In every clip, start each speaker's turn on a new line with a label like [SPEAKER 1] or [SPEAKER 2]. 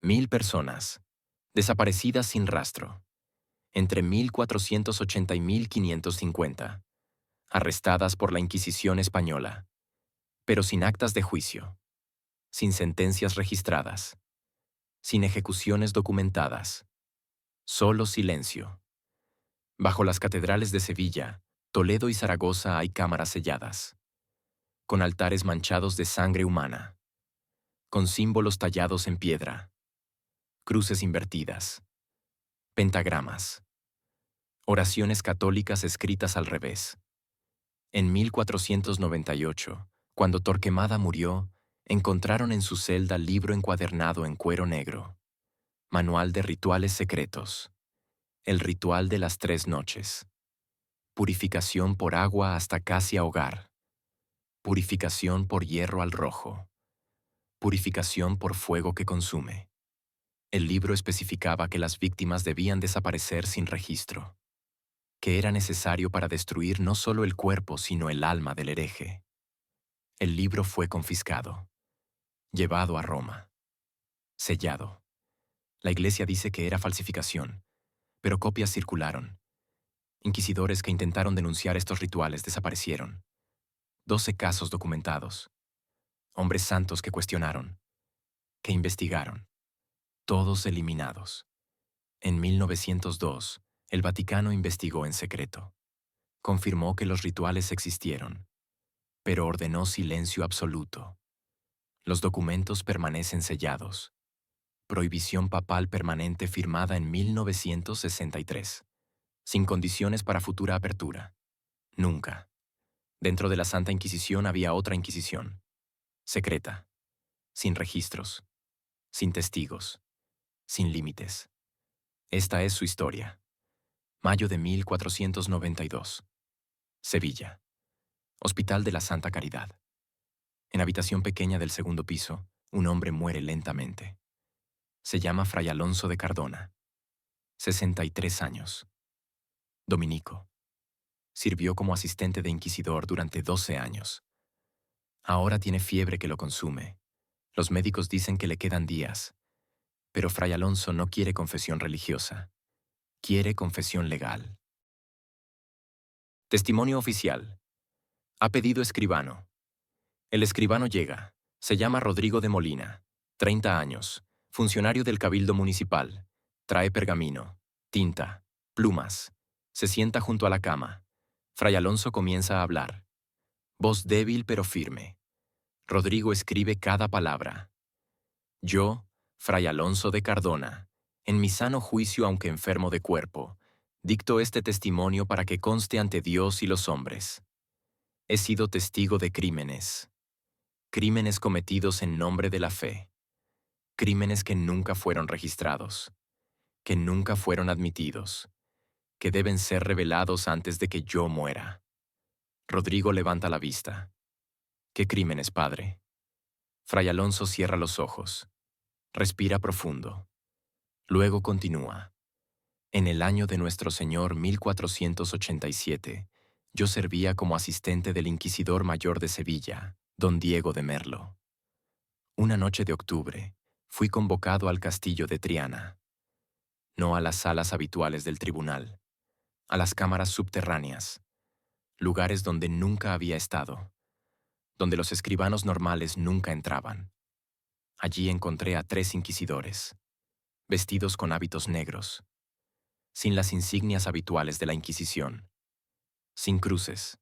[SPEAKER 1] 1000 personas, desaparecidas sin rastro, entre 1480 y 1550, arrestadas por la Inquisición española, pero sin actas de juicio, sin sentencias registradas, sin ejecuciones documentadas, solo silencio. Bajo las catedrales de Sevilla, Toledo y Zaragoza hay cámaras selladas, con altares manchados de sangre humana, con símbolos tallados en piedra, cruces invertidas, pentagramas, oraciones católicas escritas al revés. En 1498, cuando Torquemada murió, encontraron en su celda libro encuadernado en cuero negro, Manual de Rituales Secretos, el ritual de las 3 noches, purificación por agua hasta casi ahogar, purificación por hierro al rojo, purificación por fuego que consume. El libro especificaba que las víctimas debían desaparecer sin registro, que era necesario para destruir no solo el cuerpo sino el alma del hereje. El libro fue confiscado, llevado a Roma, sellado. La Iglesia dice que era falsificación, pero copias circularon. Inquisidores que intentaron denunciar estos rituales desaparecieron. 12 casos documentados. Hombres santos que cuestionaron, que investigaron. Todos eliminados. En 1902, el Vaticano investigó en secreto. Confirmó que los rituales existieron, pero ordenó silencio absoluto. Los documentos permanecen sellados. Prohibición papal permanente firmada en 1963. Sin condiciones para futura apertura. Nunca. Dentro de la Santa Inquisición había otra Inquisición. Secreta. Sin registros. Sin testigos. Sin límites. Esta es su historia. Mayo de 1492. Sevilla. Hospital de la Santa Caridad. En habitación pequeña del segundo piso, un hombre muere lentamente. Se llama Fray Alonso de Cardona. 63 años. Dominico. Sirvió como asistente de inquisidor durante 12 años. Ahora tiene fiebre que lo consume. Los médicos dicen que le quedan días. Pero Fray Alonso no quiere confesión religiosa. Quiere confesión legal. Testimonio oficial. Ha pedido escribano. El escribano llega. Se llama Rodrigo de Molina. 30 años. Funcionario del Cabildo Municipal. Trae pergamino, tinta, plumas. Se sienta junto a la cama. Fray Alonso comienza a hablar. Voz débil pero firme. Rodrigo escribe cada palabra. Yo, Fray Alonso de Cardona, en mi sano juicio aunque enfermo de cuerpo, dicto este testimonio para que conste ante Dios y los hombres. He sido testigo de crímenes. Crímenes cometidos en nombre de la fe. Crímenes que nunca fueron registrados, que nunca fueron admitidos, que deben ser revelados antes de que yo muera. Rodrigo levanta la vista. ¿Qué crímenes, padre? Fray Alonso cierra los ojos. Respira profundo. Luego continúa. En el año de nuestro Señor 1487, yo servía como asistente del Inquisidor Mayor de Sevilla, don Diego de Merlo. Una noche de octubre, fui convocado al castillo de Triana. No a las salas habituales del tribunal, a las cámaras subterráneas, lugares donde nunca había estado, donde los escribanos normales nunca entraban. Allí encontré a 3 inquisidores, vestidos con hábitos negros, sin las insignias habituales de la Inquisición, sin cruces,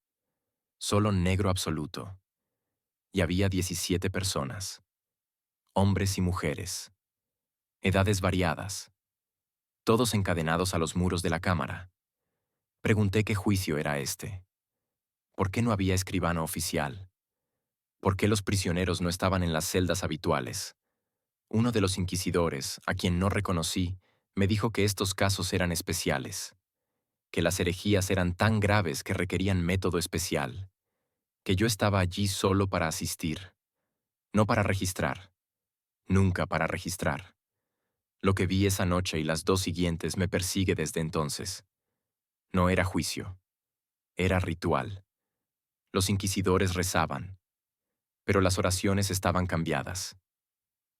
[SPEAKER 1] solo negro absoluto, y había 17 personas, hombres y mujeres, edades variadas, todos encadenados a los muros de la cámara. Pregunté qué juicio era este. ¿Por qué no había escribano oficial? ¿Por qué los prisioneros no estaban en las celdas habituales? Uno de los inquisidores, a quien no reconocí, me dijo que estos casos eran especiales, que las herejías eran tan graves que requerían método especial, que yo estaba allí solo para asistir, no para registrar, nunca para registrar. Lo que vi esa noche y las 2 siguientes me persigue desde entonces. No era juicio, era ritual. Los inquisidores rezaban, pero las oraciones estaban cambiadas,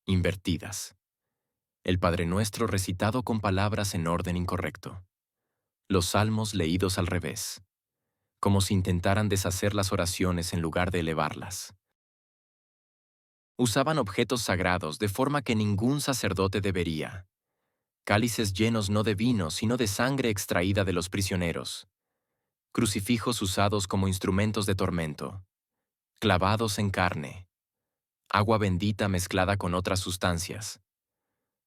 [SPEAKER 1] invertidas. el Padre Nuestro recitado con palabras en orden incorrecto, los salmos leídos al revés, como si intentaran deshacer las oraciones en lugar de elevarlas. Usaban objetos sagrados de forma que ningún sacerdote debería. Cálices llenos no de vino, sino de sangre extraída de los prisioneros. Crucifijos usados como instrumentos de tormento. Clavados en carne. Agua bendita mezclada con otras sustancias.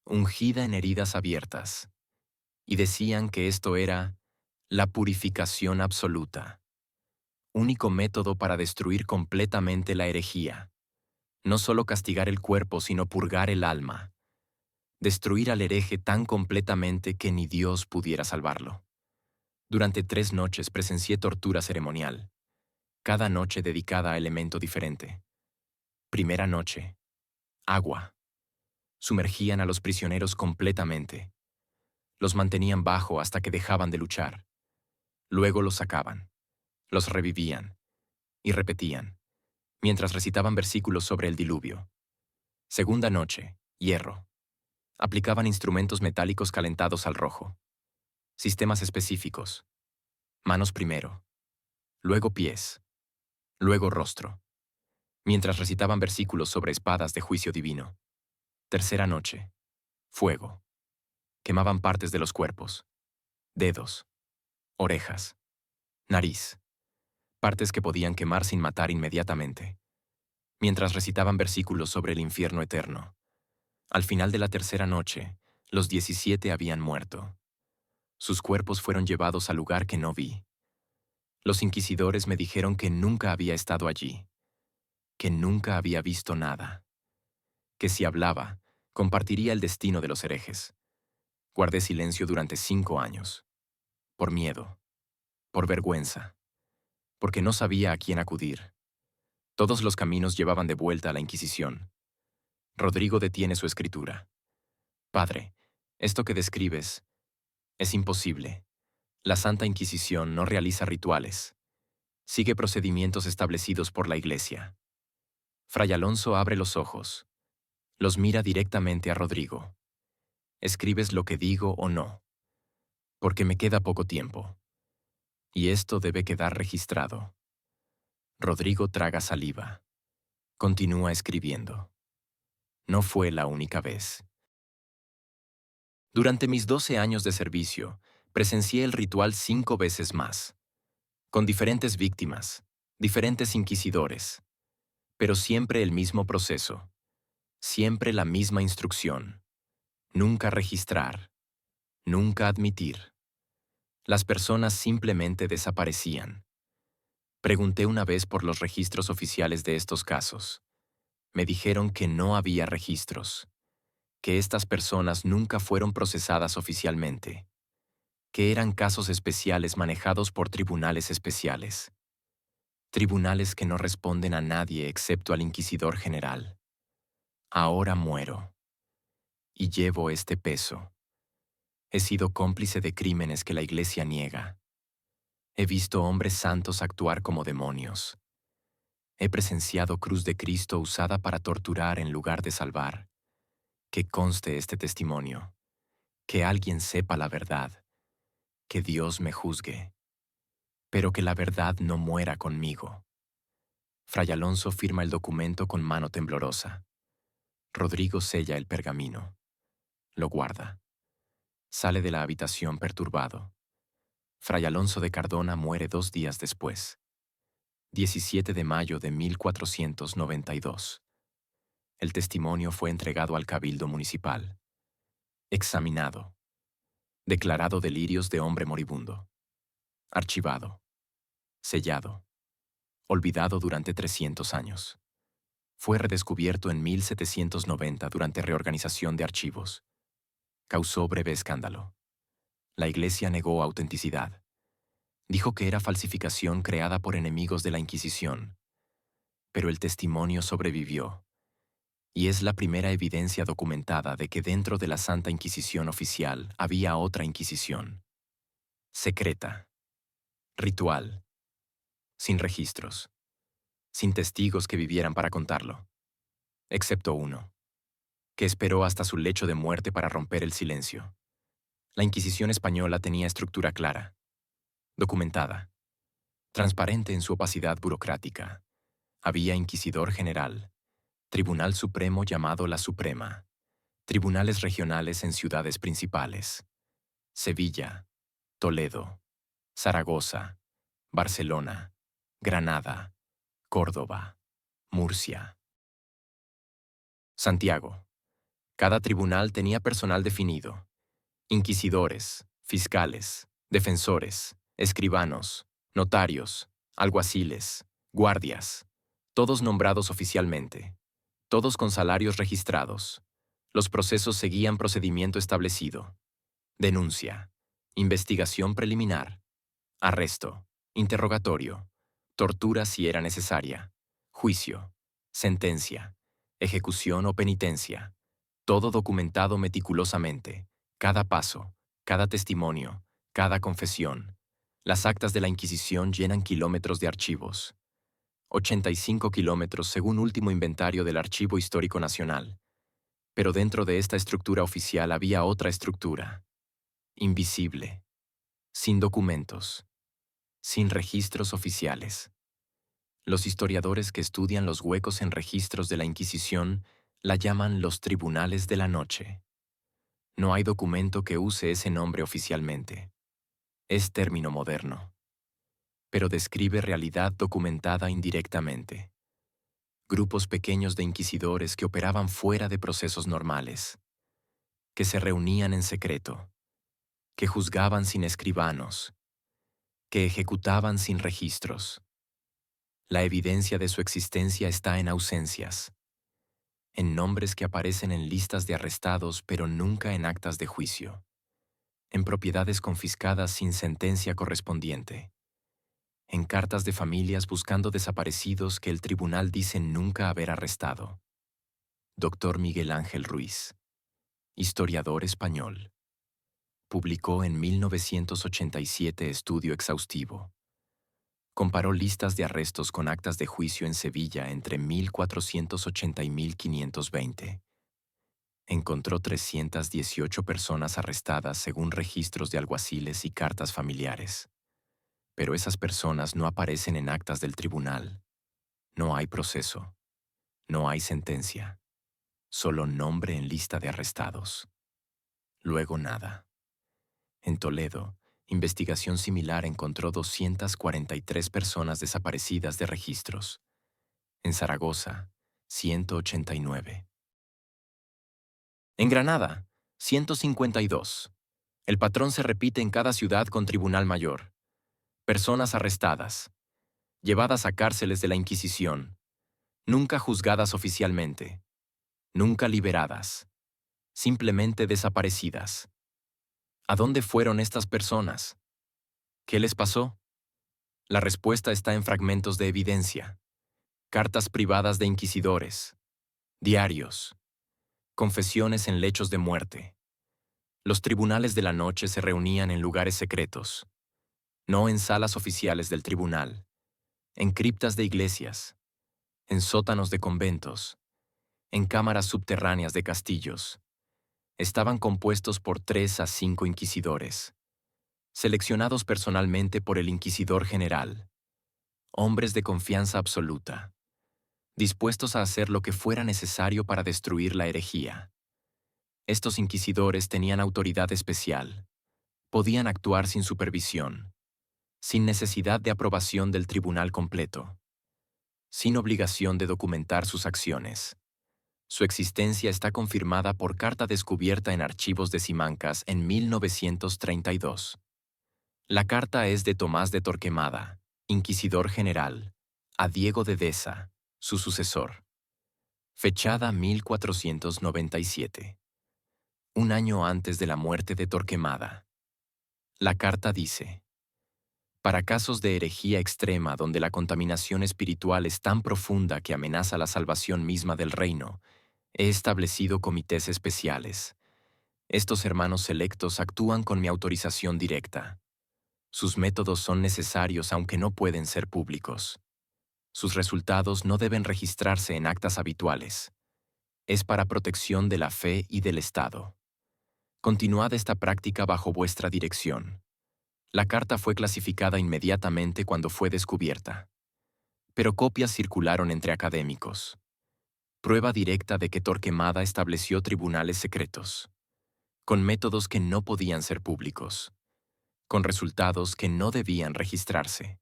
[SPEAKER 1] Ungida en heridas abiertas. Y decían que esto era la purificación absoluta. Único método para destruir completamente la herejía. No solo castigar el cuerpo, sino purgar el alma. Destruir al hereje tan completamente que ni Dios pudiera salvarlo. Durante 3 noches presencié tortura ceremonial, cada noche dedicada a elemento diferente. Primera noche, agua. Sumergían a los prisioneros completamente. Los mantenían bajo hasta que dejaban de luchar. Luego los sacaban, los revivían y repetían, mientras recitaban versículos sobre el diluvio. Segunda noche, hierro. Aplicaban instrumentos metálicos calentados al rojo. Sistemas específicos. Manos primero, luego pies, luego rostro, mientras recitaban versículos sobre espadas de juicio divino. Tercera noche, fuego. Quemaban partes de los cuerpos, dedos, orejas, nariz, partes que podían quemar sin matar inmediatamente, mientras recitaban versículos sobre el infierno eterno. Al final de la tercera noche, los 17 habían muerto. Sus cuerpos fueron llevados al lugar que no vi. Los inquisidores me dijeron que nunca había estado allí, que nunca había visto nada, que si hablaba, compartiría el destino de los herejes. Guardé silencio durante 5 años, por miedo, por vergüenza, porque no sabía a quién acudir. Todos los caminos llevaban de vuelta a la Inquisición. Rodrigo detiene su escritura. Padre, esto que describes es imposible. La Santa Inquisición no realiza rituales. Sigue procedimientos establecidos por la Iglesia. Fray Alonso abre los ojos. Los mira directamente a Rodrigo. ¿Escribes lo que digo o no? Porque me queda poco tiempo. Y esto debe quedar registrado. Rodrigo traga saliva. Continúa escribiendo. No fue la única vez. Durante mis 12 años de servicio, presencié el ritual 5 veces más, con diferentes víctimas, diferentes inquisidores, pero siempre el mismo proceso, siempre la misma instrucción. Nunca registrar, nunca admitir. Las personas simplemente desaparecían. Pregunté una vez por los registros oficiales de estos casos. Me dijeron que no había registros, que estas personas nunca fueron procesadas oficialmente, que eran casos especiales manejados por tribunales especiales. Tribunales que no responden a nadie excepto al Inquisidor General. Ahora muero. Y llevo este peso. He sido cómplice de crímenes que la Iglesia niega. He visto hombres santos actuar como demonios. He presenciado cruz de Cristo usada para torturar en lugar de salvar. Que conste este testimonio. Que alguien sepa la verdad. Que Dios me juzgue. Pero que la verdad no muera conmigo. Fray Alonso firma el documento con mano temblorosa. Rodrigo sella el pergamino. Lo guarda. Sale de la habitación perturbado. Fray Alonso de Cardona muere 2 días después. 17 de mayo de 1492. El testimonio fue entregado al Cabildo Municipal. Examinado. Declarado delirios de hombre moribundo. Archivado. Sellado. Olvidado durante 300 años. Fue redescubierto en 1790 durante reorganización de archivos. Causó breve escándalo. La Iglesia negó autenticidad. Dijo que era falsificación creada por enemigos de la Inquisición. Pero el testimonio sobrevivió. Y es la primera evidencia documentada de que dentro de la Santa Inquisición oficial había otra Inquisición. Secreta. Ritual. Sin registros. Sin testigos que vivieran para contarlo. Excepto uno. que esperó hasta su lecho de muerte para romper el silencio. La Inquisición española tenía estructura clara, documentada, transparente en su opacidad burocrática. Había inquisidor general, tribunal supremo llamado la Suprema, tribunales regionales en ciudades principales: Sevilla, Toledo, Zaragoza, Barcelona, Granada, Córdoba, Murcia, Santiago. Cada tribunal tenía personal definido: inquisidores, fiscales, defensores, escribanos, notarios, alguaciles, guardias, todos nombrados oficialmente, todos con salarios registrados. Los procesos seguían procedimiento establecido: denuncia, investigación preliminar, arresto, interrogatorio, tortura si era necesaria, juicio, sentencia, ejecución o penitencia. Todo documentado meticulosamente, cada paso, cada testimonio, cada confesión. Las actas de la Inquisición llenan kilómetros de archivos. 85 kilómetros según último inventario del Archivo Histórico Nacional. Pero dentro de esta estructura oficial había otra estructura, invisible, sin documentos, sin registros oficiales. Los historiadores que estudian los huecos en registros de la Inquisición la llaman los tribunales de la noche. No hay documento que use ese nombre oficialmente. Es término moderno, pero describe realidad documentada indirectamente. Grupos pequeños de inquisidores que operaban fuera de procesos normales, que se reunían en secreto, que juzgaban sin escribanos, que ejecutaban sin registros. La evidencia de su existencia está en ausencias, en nombres que aparecen en listas de arrestados pero nunca en actas de juicio, en propiedades confiscadas sin sentencia correspondiente, en cartas de familias buscando desaparecidos que el tribunal dice nunca haber arrestado. Dr. Miguel Ángel Ruiz, historiador español, publicó en 1987 estudio exhaustivo. Comparó listas de arrestos con actas de juicio en Sevilla entre 1480 y 1520. Encontró 318 personas arrestadas según registros de alguaciles y cartas familiares. Pero esas personas no aparecen en actas del tribunal. No hay proceso. No hay sentencia. Solo nombre en lista de arrestados. Luego nada. En Toledo, investigación similar encontró 243 personas desaparecidas de registros. En Zaragoza, 189. En Granada, 152. El patrón se repite en cada ciudad con tribunal mayor. Personas arrestadas, llevadas a cárceles de la Inquisición, nunca juzgadas oficialmente, nunca liberadas, simplemente desaparecidas. ¿A dónde fueron estas personas? ¿Qué les pasó? La respuesta está en fragmentos de evidencia: cartas privadas de inquisidores, diarios, confesiones en lechos de muerte. Los tribunales de la noche se reunían en lugares secretos, no en salas oficiales del tribunal, en criptas de iglesias, en sótanos de conventos, en cámaras subterráneas de castillos. Estaban compuestos por 3 a 5 inquisidores, seleccionados personalmente por el inquisidor general, hombres de confianza absoluta, dispuestos a hacer lo que fuera necesario para destruir la herejía. Estos inquisidores tenían autoridad especial, podían actuar sin supervisión, sin necesidad de aprobación del tribunal completo, sin obligación de documentar sus acciones. Su existencia está confirmada por carta descubierta en archivos de Simancas en 1932. La carta es de Tomás de Torquemada, inquisidor general, a Diego de Deza, su sucesor. Fechada 1497. Un año antes de la muerte de Torquemada. La carta dice: para casos de herejía extrema donde la contaminación espiritual es tan profunda que amenaza la salvación misma del reino, he establecido comités especiales. Estos hermanos selectos actúan con mi autorización directa. Sus métodos son necesarios aunque no pueden ser públicos. Sus resultados no deben registrarse en actas habituales. Es para protección de la fe y del Estado. Continuad esta práctica bajo vuestra dirección. La carta fue clasificada inmediatamente cuando fue descubierta. Pero copias circularon entre académicos. Prueba directa de que Torquemada estableció tribunales secretos, con métodos que no podían ser públicos, con resultados que no debían registrarse.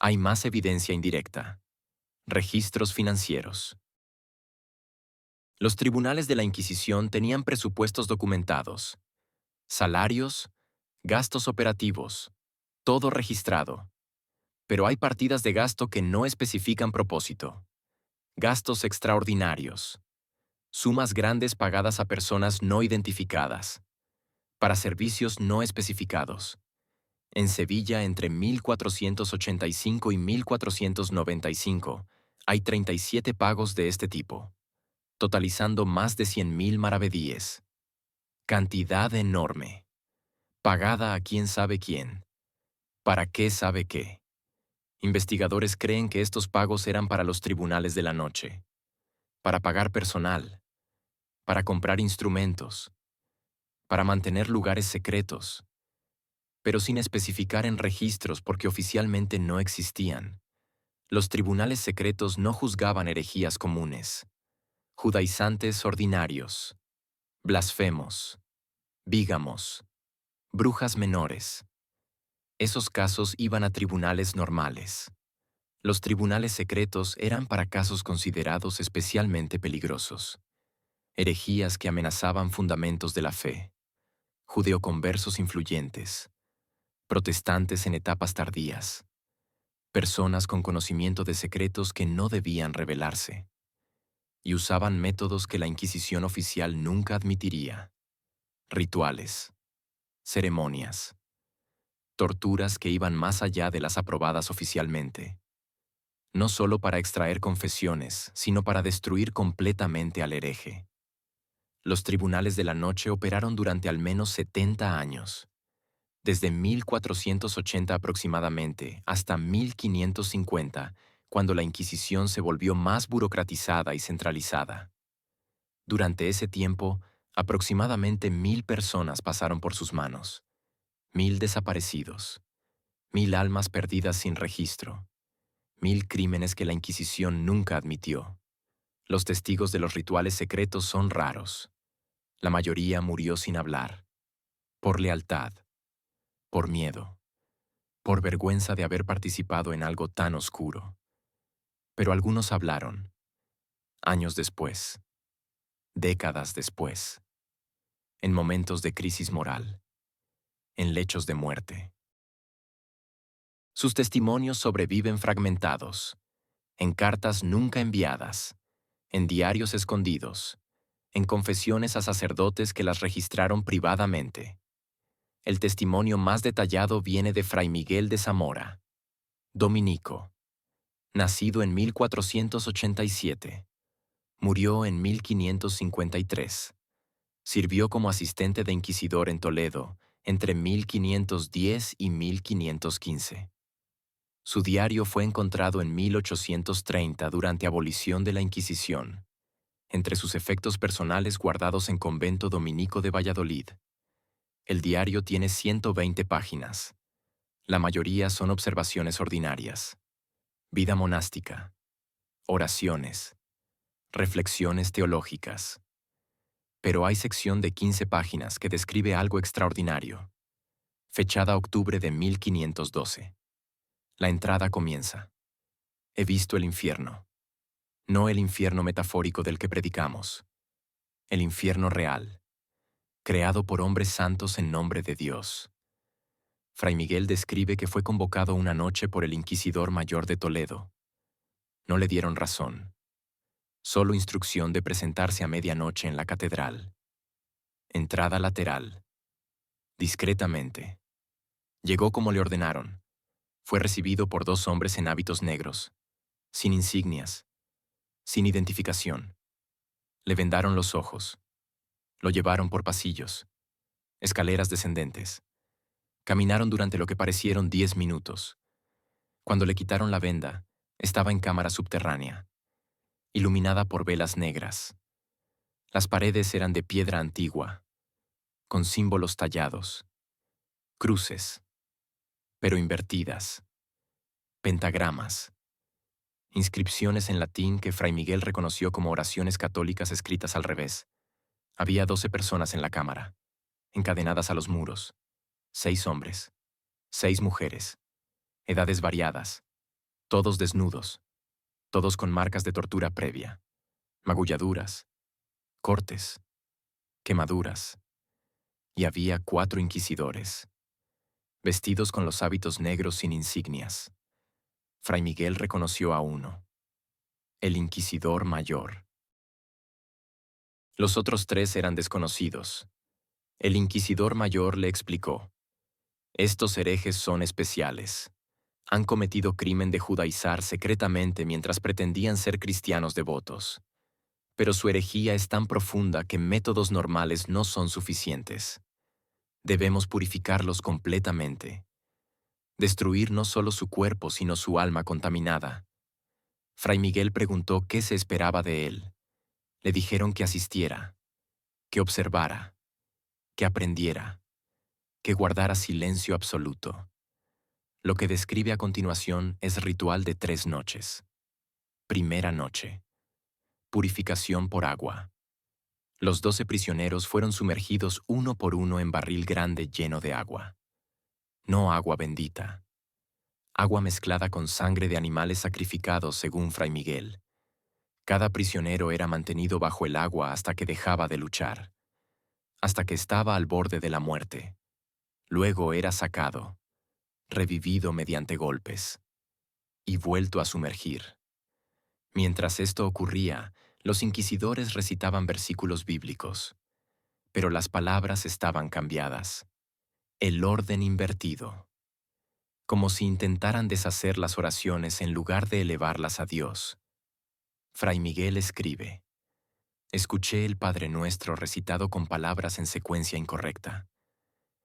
[SPEAKER 1] Hay más evidencia indirecta. Registros financieros. Los tribunales de la Inquisición tenían presupuestos documentados, salarios, gastos operativos, todo registrado. Pero hay partidas de gasto que no especifican propósito. Gastos extraordinarios. Sumas grandes pagadas a personas no identificadas. Para servicios no especificados. En Sevilla, entre 1485 y 1495, hay 37 pagos de este tipo, totalizando más de 100.000 maravedíes. Cantidad enorme. Pagada a quién sabe quién. ¿Para qué sabe qué? Investigadores creen que estos pagos eran para los tribunales de la noche, para pagar personal, para comprar instrumentos, para mantener lugares secretos, pero sin especificar en registros porque oficialmente no existían. Los tribunales secretos no juzgaban herejías comunes, judaizantes ordinarios, blasfemos, bígamos, brujas menores. Esos casos iban a tribunales normales. Los tribunales secretos eran para casos considerados especialmente peligrosos. Herejías que amenazaban fundamentos de la fe, judeoconversos influyentes, protestantes en etapas tardías, personas con conocimiento de secretos que no debían revelarse, y usaban métodos que la Inquisición oficial nunca admitiría. Rituales, ceremonias, torturas que iban más allá de las aprobadas oficialmente, no solo para extraer confesiones, sino para destruir completamente al hereje. Los tribunales de la noche operaron durante al menos 70 años, desde 1480 aproximadamente hasta 1550, cuando la Inquisición se volvió más burocratizada y centralizada. Durante ese tiempo, aproximadamente 1.000 personas pasaron por sus manos, 1.000 desaparecidos, 1.000 almas perdidas sin registro, 1.000 crímenes que la Inquisición nunca admitió. Los testigos de los rituales secretos son raros. La mayoría murió sin hablar, por lealtad, por miedo, por vergüenza de haber participado en algo tan oscuro. Pero algunos hablaron, años después, décadas después, en momentos de crisis moral, en lechos de muerte. Sus testimonios sobreviven fragmentados, en cartas nunca enviadas, en diarios escondidos, en confesiones a sacerdotes que las registraron privadamente. El testimonio más detallado viene de Fray Miguel de Zamora, dominico, nacido en 1487, murió en 1553. Sirvió como asistente de inquisidor en Toledo entre 1510 y 1515. Su diario fue encontrado en 1830 durante abolición de la Inquisición, entre sus efectos personales guardados en convento dominico de Valladolid. El diario tiene 120 páginas. La mayoría son observaciones ordinarias. Vida monástica, oraciones, reflexiones teológicas. Pero hay sección de 15 páginas que describe algo extraordinario. Fechada octubre de 1512. La entrada comienza. He visto el infierno. No el infierno metafórico del que predicamos. El infierno real, creado por hombres santos en nombre de Dios. Fray Miguel describe que fue convocado una noche por el inquisidor mayor de Toledo. No le dieron razón. Solo instrucción de presentarse a medianoche en la catedral. Entrada lateral. Discretamente. Llegó como le ordenaron. Fue recibido por 2 hombres en hábitos negros, sin insignias, sin identificación. Le vendaron los ojos. Lo llevaron por pasillos, escaleras descendentes. Caminaron durante lo que parecieron 10 minutos. Cuando le quitaron la venda, estaba en cámara subterránea, iluminada por velas negras. Las paredes eran de piedra antigua, con símbolos tallados, cruces, pero invertidas, pentagramas, inscripciones en latín que Fray Miguel reconoció como oraciones católicas escritas al revés. Había 12 personas en la cámara, encadenadas a los muros, 6 hombres, 6 mujeres, edades variadas, todos desnudos, todos con marcas de tortura previa, magulladuras, cortes, quemaduras, y había 4 inquisidores, vestidos con los hábitos negros sin insignias. Fray Miguel reconoció a uno, el inquisidor mayor. Los otros 3 eran desconocidos. El inquisidor mayor le explicó: estos herejes son especiales. Han cometido crimen de judaizar secretamente mientras pretendían ser cristianos devotos. Pero su herejía es tan profunda que métodos normales no son suficientes. Debemos purificarlos completamente. Destruir no solo su cuerpo, sino su alma contaminada. Fray Miguel preguntó qué se esperaba de él. Le dijeron que asistiera, que observara, que aprendiera, que guardara silencio absoluto. Lo que describe a continuación es ritual de 3 noches. Primera noche. Purificación por agua. Los 12 prisioneros fueron sumergidos uno por uno en barril grande lleno de agua. No agua bendita. Agua mezclada con sangre de animales sacrificados según Fray Miguel. Cada prisionero era mantenido bajo el agua hasta que dejaba de luchar, hasta que estaba al borde de la muerte. Luego era sacado, revivido mediante golpes, y vuelto a sumergir. Mientras esto ocurría, los inquisidores recitaban versículos bíblicos, pero las palabras estaban cambiadas. El orden invertido. Como si intentaran deshacer las oraciones en lugar de elevarlas a Dios. Fray Miguel escribe: escuché el Padre Nuestro recitado con palabras en secuencia incorrecta.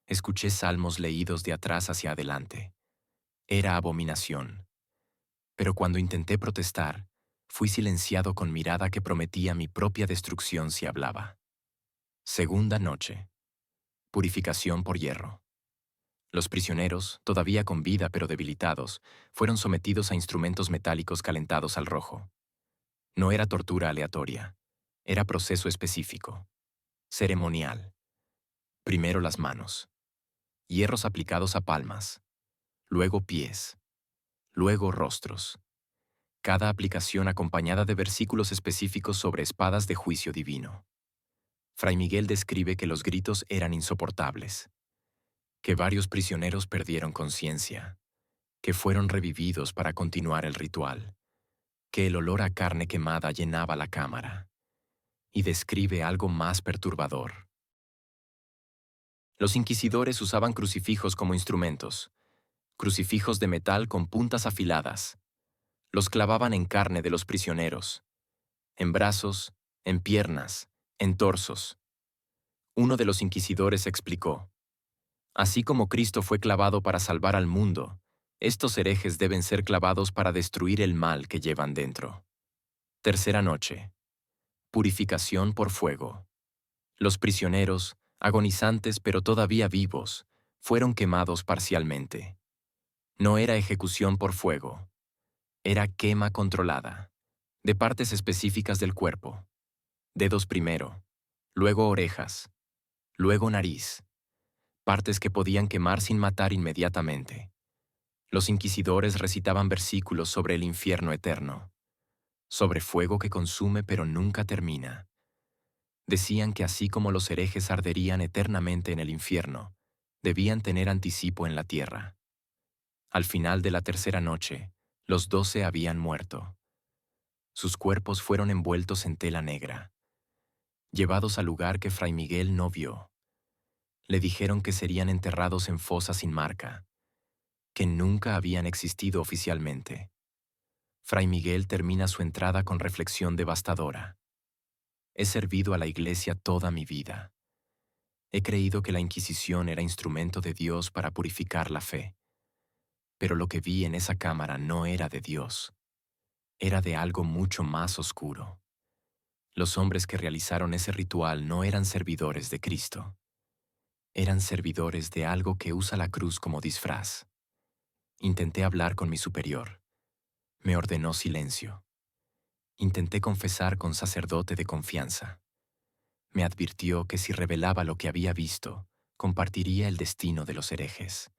[SPEAKER 1] Escuché salmos leídos de atrás hacia adelante. Era abominación. Pero cuando intenté protestar, fui silenciado con mirada que prometía mi propia destrucción si hablaba. Segunda noche. Purificación por hierro. Los prisioneros, todavía con vida pero debilitados, fueron sometidos a instrumentos metálicos calentados al rojo. No era tortura aleatoria, era proceso específico, ceremonial. Primero las manos, hierros aplicados a palmas, luego pies, luego rostros. Cada aplicación acompañada de versículos específicos sobre espadas de juicio divino. Fray Miguel describe que los gritos eran insoportables, que varios prisioneros perdieron conciencia, que fueron revividos para continuar el ritual, que el olor a carne quemada llenaba la cámara, y describe algo más perturbador. Los inquisidores usaban crucifijos como instrumentos, crucifijos de metal con puntas afiladas. Los clavaban en carne de los prisioneros, en brazos, en piernas, en torsos. Uno de los inquisidores explicó: así como Cristo fue clavado para salvar al mundo, estos herejes deben ser clavados para destruir el mal que llevan dentro. Tercera noche. Purificación por fuego. Los prisioneros, agonizantes pero todavía vivos, fueron quemados parcialmente. No era ejecución por fuego. Era quema controlada, de partes específicas del cuerpo. Dedos primero, luego orejas, luego nariz. Partes que podían quemar sin matar inmediatamente. Los inquisidores recitaban versículos sobre el infierno eterno, sobre fuego que consume pero nunca termina. Decían que así como los herejes arderían eternamente en el infierno, debían tener anticipo en la tierra. Al final de la tercera noche, los 12 habían muerto. Sus cuerpos fueron envueltos en tela negra, llevados al lugar que Fray Miguel no vio. Le dijeron que serían enterrados en fosas sin marca, que nunca habían existido oficialmente. Fray Miguel termina su entrada con reflexión devastadora. He servido a la Iglesia toda mi vida. He creído que la Inquisición era instrumento de Dios para purificar la fe. Pero lo que vi en esa cámara no era de Dios. Era de algo mucho más oscuro. Los hombres que realizaron ese ritual no eran servidores de Cristo. Eran servidores de algo que usa la cruz como disfraz. Intenté hablar con mi superior. Me ordenó silencio. Intenté confesar con sacerdote de confianza. Me advirtió que si revelaba lo que había visto, compartiría el destino de los herejes.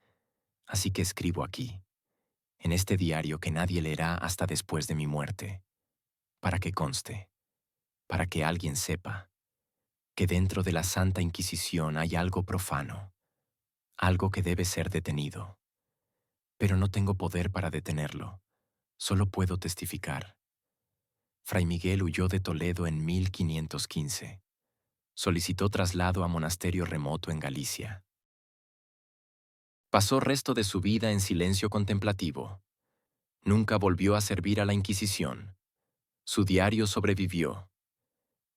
[SPEAKER 1] Así que escribo aquí, en este diario que nadie leerá hasta después de mi muerte, para que conste, para que alguien sepa, que dentro de la Santa Inquisición hay algo profano, algo que debe ser detenido. Pero no tengo poder para detenerlo, solo puedo testificar. Fray Miguel huyó de Toledo en 1515. Solicitó traslado a monasterio remoto en Galicia. Pasó resto de su vida en silencio contemplativo. Nunca volvió a servir a la Inquisición. Su diario sobrevivió.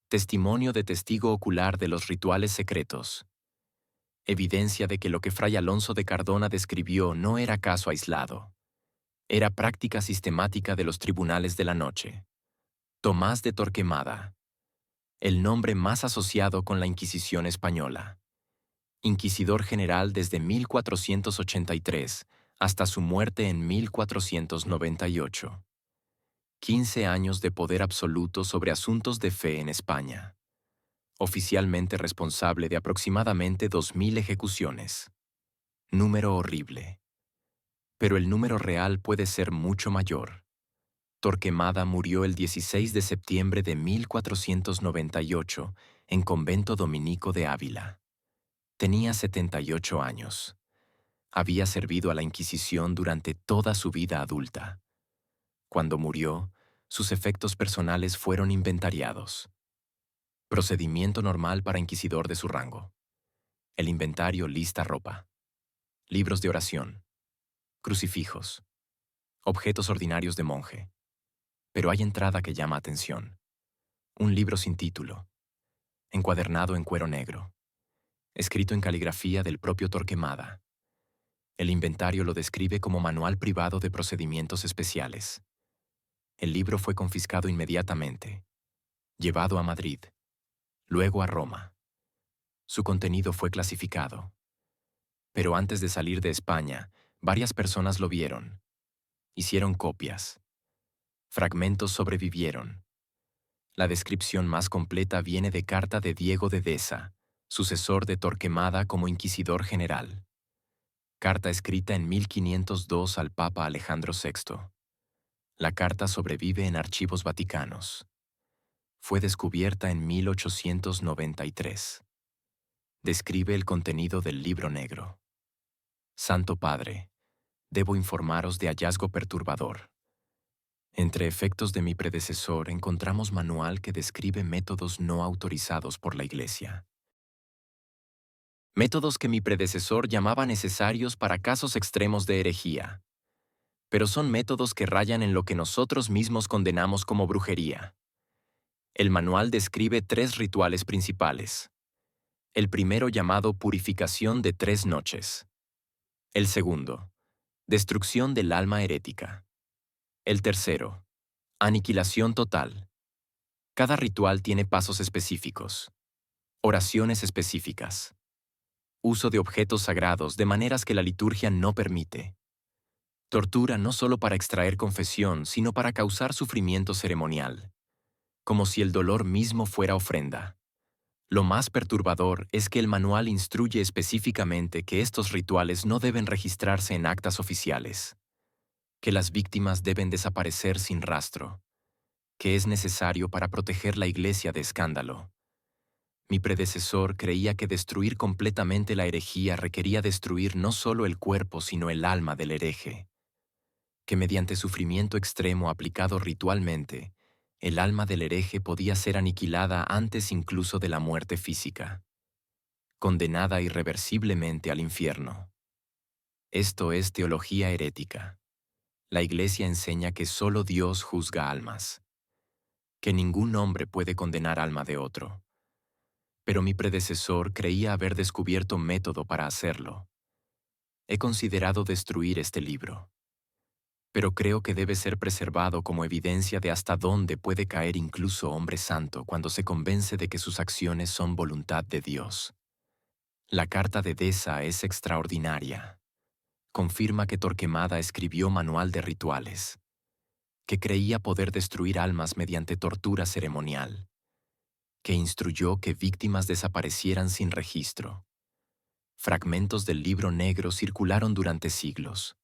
[SPEAKER 1] Testimonio de testigo ocular de los rituales secretos. Evidencia de que lo que Fray Alonso de Cardona describió no era caso aislado. Era práctica sistemática de los tribunales de la noche. Tomás de Torquemada. El nombre más asociado con la Inquisición española. Inquisidor general desde 1483 hasta su muerte en 1498. 15 años de poder absoluto sobre asuntos de fe en España. Oficialmente responsable de aproximadamente 2000 ejecuciones. Número horrible. Pero el número real puede ser mucho mayor. Torquemada murió el 16 de septiembre de 1498 en convento dominico de Ávila. Tenía 78 años. Había servido a la Inquisición durante toda su vida adulta. Cuando murió, sus efectos personales fueron inventariados. Procedimiento normal para inquisidor de su rango. El inventario lista ropa. Libros de oración. Crucifijos. Objetos ordinarios de monje. Pero hay entrada que llama atención. Un libro sin título. Encuadernado en cuero negro. Escrito en caligrafía del propio Torquemada. El inventario lo describe como manual privado de procedimientos especiales. El libro fue confiscado inmediatamente, llevado a Madrid, luego a Roma. Su contenido fue clasificado. Pero antes de salir de España, varias personas lo vieron. Hicieron copias. Fragmentos sobrevivieron. La descripción más completa viene de carta de Diego de Deza, sucesor de Torquemada como inquisidor general. Carta escrita en 1502 al Papa Alejandro VI. La carta sobrevive en archivos vaticanos. Fue descubierta en 1893. Describe el contenido del libro negro. Santo Padre, debo informaros de hallazgo perturbador. Entre efectos de mi predecesor encontramos manual que describe métodos no autorizados por la Iglesia. Métodos que mi predecesor llamaba necesarios para casos extremos de herejía. Pero son métodos que rayan en lo que nosotros mismos condenamos como brujería. El manual describe 3 rituales principales. El primero llamado purificación de 3 noches. El segundo, destrucción del alma herética. El tercero, aniquilación total. Cada ritual tiene pasos específicos, oraciones específicas, uso de objetos sagrados de maneras que la liturgia no permite. Tortura no solo para extraer confesión, sino para causar sufrimiento ceremonial, como si el dolor mismo fuera ofrenda. Lo más perturbador es que el manual instruye específicamente que estos rituales no deben registrarse en actas oficiales, que las víctimas deben desaparecer sin rastro, que es necesario para proteger la Iglesia de escándalo. Mi predecesor creía que destruir completamente la herejía requería destruir no solo el cuerpo sino el alma del hereje, que mediante sufrimiento extremo aplicado ritualmente, el alma del hereje podía ser aniquilada antes incluso de la muerte física, condenada irreversiblemente al infierno. Esto es teología herética. La Iglesia enseña que solo Dios juzga almas, que ningún hombre puede condenar alma de otro. Pero mi predecesor creía haber descubierto método para hacerlo. He considerado destruir este libro. pero creo que debe ser preservado como evidencia de hasta dónde puede caer incluso hombre santo cuando se convence de que sus acciones son voluntad de Dios. La carta de Deza es extraordinaria. Confirma que Torquemada escribió manual de rituales, que creía poder destruir almas mediante tortura ceremonial, que instruyó que víctimas desaparecieran sin registro. Fragmentos del libro negro circularon durante siglos.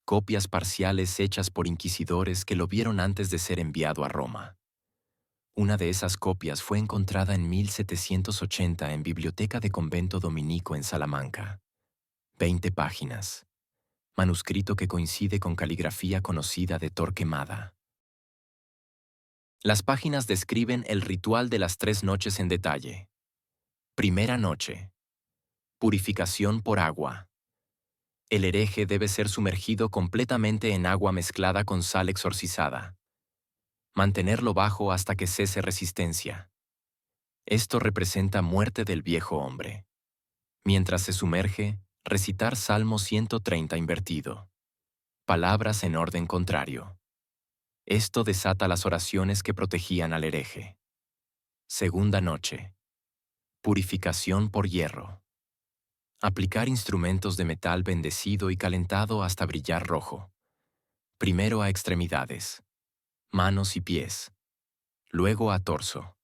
[SPEAKER 1] Copias parciales hechas por inquisidores que lo vieron antes de ser enviado a Roma. Una de esas copias fue encontrada en 1780 en Biblioteca de Convento Dominico en Salamanca. 20 páginas. Manuscrito que coincide con caligrafía conocida de Torquemada. Las páginas describen el ritual de las 3 noches en detalle. Primera noche. Purificación por agua. El hereje debe ser sumergido completamente en agua mezclada con sal exorcizada. Mantenerlo bajo hasta que cese resistencia. Esto representa muerte del viejo hombre. Mientras se sumerge, recitar Salmo 130 invertido. Palabras en orden contrario. Esto desata las oraciones que protegían al hereje. Segunda noche. Purificación por hierro. Aplicar instrumentos de metal bendecido y calentado hasta brillar rojo. Primero a extremidades, manos y pies. Luego a torso.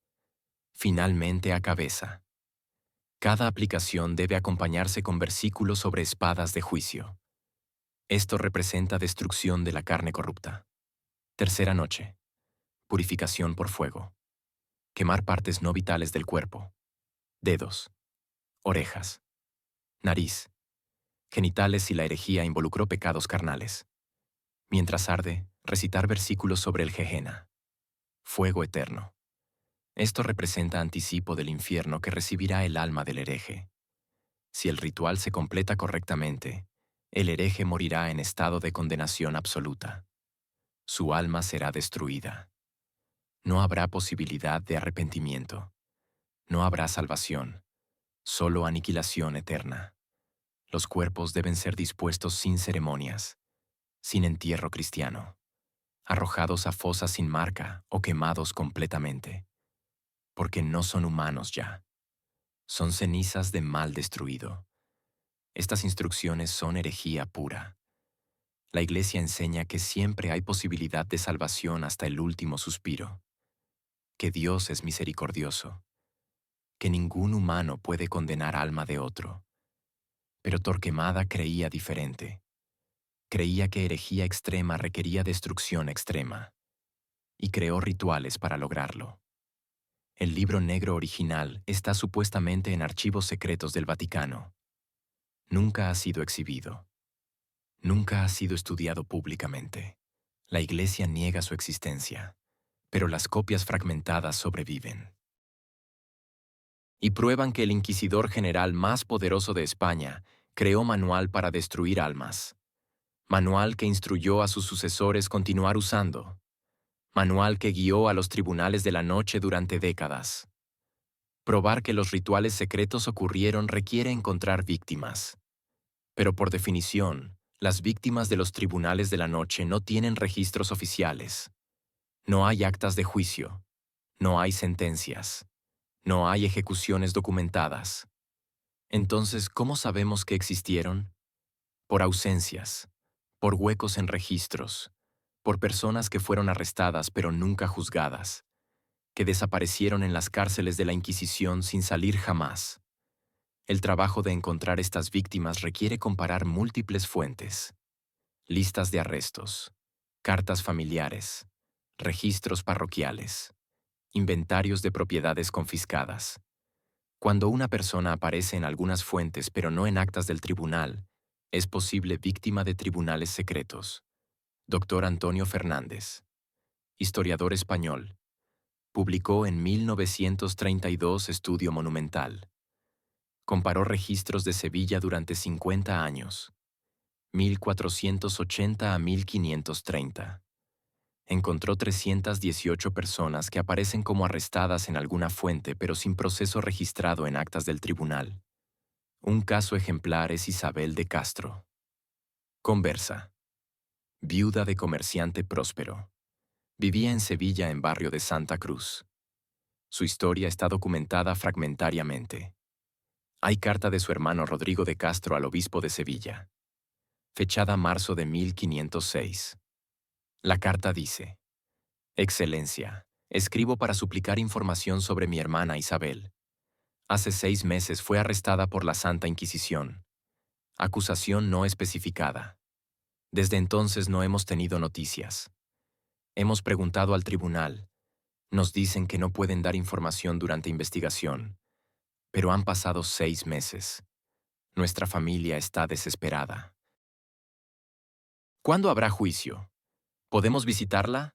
[SPEAKER 1] Finalmente a cabeza. Cada aplicación debe acompañarse con versículos sobre espadas de juicio. Esto representa destrucción de la carne corrupta. Tercera noche. Purificación por fuego. Quemar partes no vitales del cuerpo. Dedos. Orejas. Nariz. Genitales si la herejía involucró pecados carnales. Mientras arde, recitar versículos sobre el Gehenna. Fuego eterno. Esto representa anticipo del infierno que recibirá el alma del hereje. Si el ritual se completa correctamente, el hereje morirá en estado de condenación absoluta. Su alma será destruida. No habrá posibilidad de arrepentimiento. No habrá salvación, solo aniquilación eterna. Los cuerpos deben ser dispuestos sin ceremonias, sin entierro cristiano, arrojados a fosas sin marca o quemados completamente, porque no son humanos ya. Son cenizas de mal destruido. Estas instrucciones son herejía pura. La Iglesia enseña que siempre hay posibilidad de salvación hasta el último suspiro, que Dios es misericordioso, que ningún humano puede condenar alma de otro. Pero Torquemada creía diferente. Creía que herejía extrema requería destrucción extrema, y creó rituales para lograrlo. El libro negro original está supuestamente en archivos secretos del Vaticano. Nunca ha sido exhibido. Nunca ha sido estudiado públicamente. La Iglesia niega su existencia, pero las copias fragmentadas sobreviven. Y prueban que el inquisidor general más poderoso de España creó manual para destruir almas. Manual que instruyó a sus sucesores continuar usando. Manual que guió a los tribunales de la noche durante décadas. Probar que los rituales secretos ocurrieron requiere encontrar víctimas. Pero por definición, las víctimas de los tribunales de la noche no tienen registros oficiales. No hay actas de juicio. No hay sentencias. No hay ejecuciones documentadas. Entonces, ¿cómo sabemos que existieron? Por ausencias, por huecos en registros, por personas que fueron arrestadas pero nunca juzgadas, que desaparecieron en las cárceles de la Inquisición sin salir jamás. El trabajo de encontrar estas víctimas requiere comparar múltiples fuentes. Listas de arrestos, cartas familiares, registros parroquiales, inventarios de propiedades confiscadas. Cuando una persona aparece en algunas fuentes pero no en actas del tribunal, es posible víctima de tribunales secretos. Dr. Antonio Fernández, historiador español, publicó en 1932 Estudio Monumental. Comparó registros de Sevilla durante 50 años, 1480 a 1530. Encontró 318 personas que aparecen como arrestadas en alguna fuente pero sin proceso registrado en actas del tribunal. Un caso ejemplar es Isabel de Castro. Conversa. viuda de comerciante próspero. Vivía en Sevilla, en barrio de Santa Cruz. Su historia está documentada fragmentariamente. Hay carta de su hermano Rodrigo de Castro al obispo de Sevilla, fechada marzo de 1506. La carta dice: Excelencia, escribo para suplicar información sobre mi hermana Isabel. Hace 6 meses fue arrestada por la Santa Inquisición. Acusación no especificada. Desde entonces no hemos tenido noticias. Hemos preguntado al tribunal. Nos dicen que no pueden dar información durante investigación. Pero han pasado 6 meses. Nuestra familia está desesperada. ¿Cuándo habrá juicio? ¿Podemos visitarla?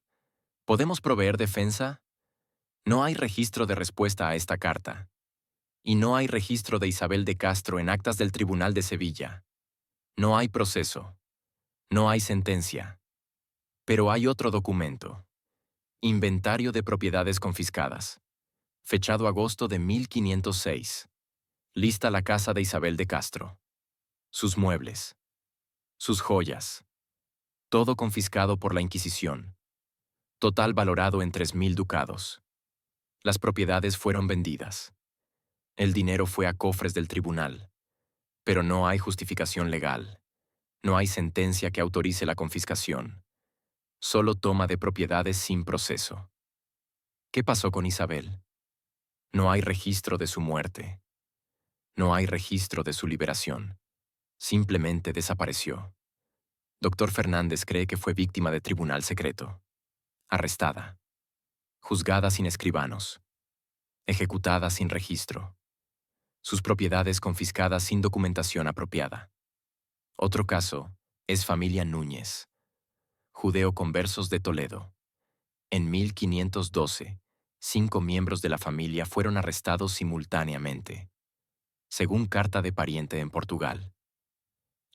[SPEAKER 1] ¿Podemos proveer defensa? No hay registro de respuesta a esta carta. Y no hay registro de Isabel de Castro en actas del Tribunal de Sevilla. No hay proceso. No hay sentencia. Pero hay otro documento. Inventario de propiedades confiscadas. Fechado agosto de 1506. Lista la casa de Isabel de Castro. Sus muebles. Sus joyas. Todo confiscado por la Inquisición. Total valorado en 3.000 ducados. Las propiedades fueron vendidas. El dinero fue a cofres del tribunal. Pero no hay justificación legal. No hay sentencia que autorice la confiscación. Solo toma de propiedades sin proceso. ¿Qué pasó con Isabel? No hay registro de su muerte. No hay registro de su liberación. Simplemente desapareció. Doctor Fernández cree que fue víctima de tribunal secreto. Arrestada. Juzgada sin escribanos. Ejecutada sin registro. Sus propiedades confiscadas sin documentación apropiada. Otro caso es familia Núñez, judeo-conversos de Toledo. En 1512, 5 miembros de la familia fueron arrestados simultáneamente, según carta de pariente en Portugal.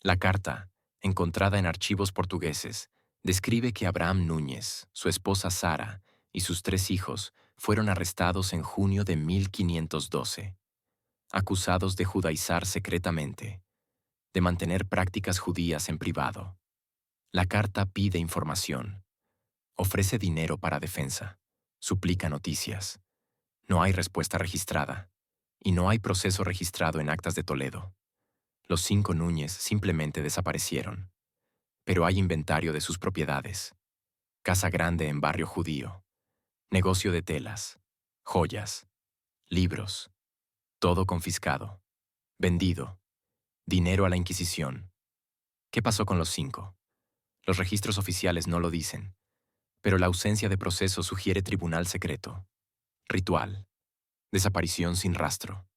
[SPEAKER 1] La carta, encontrada en archivos portugueses, describe que Abraham Núñez, su esposa Sara y sus 3 hijos fueron arrestados en junio de 1512, acusados de judaizar secretamente, de mantener prácticas judías en privado. La carta pide información, ofrece dinero para defensa, suplica noticias. No hay respuesta registrada, y no hay proceso registrado en actas de Toledo. Los 5 Núñez simplemente desaparecieron. Pero hay inventario de sus propiedades. Casa grande en barrio judío. Negocio de telas. Joyas. Libros. Todo confiscado. Vendido. Dinero a la Inquisición. ¿Qué pasó con los 5? Los registros oficiales no lo dicen, pero la ausencia de proceso sugiere tribunal secreto. Ritual. Desaparición sin rastro.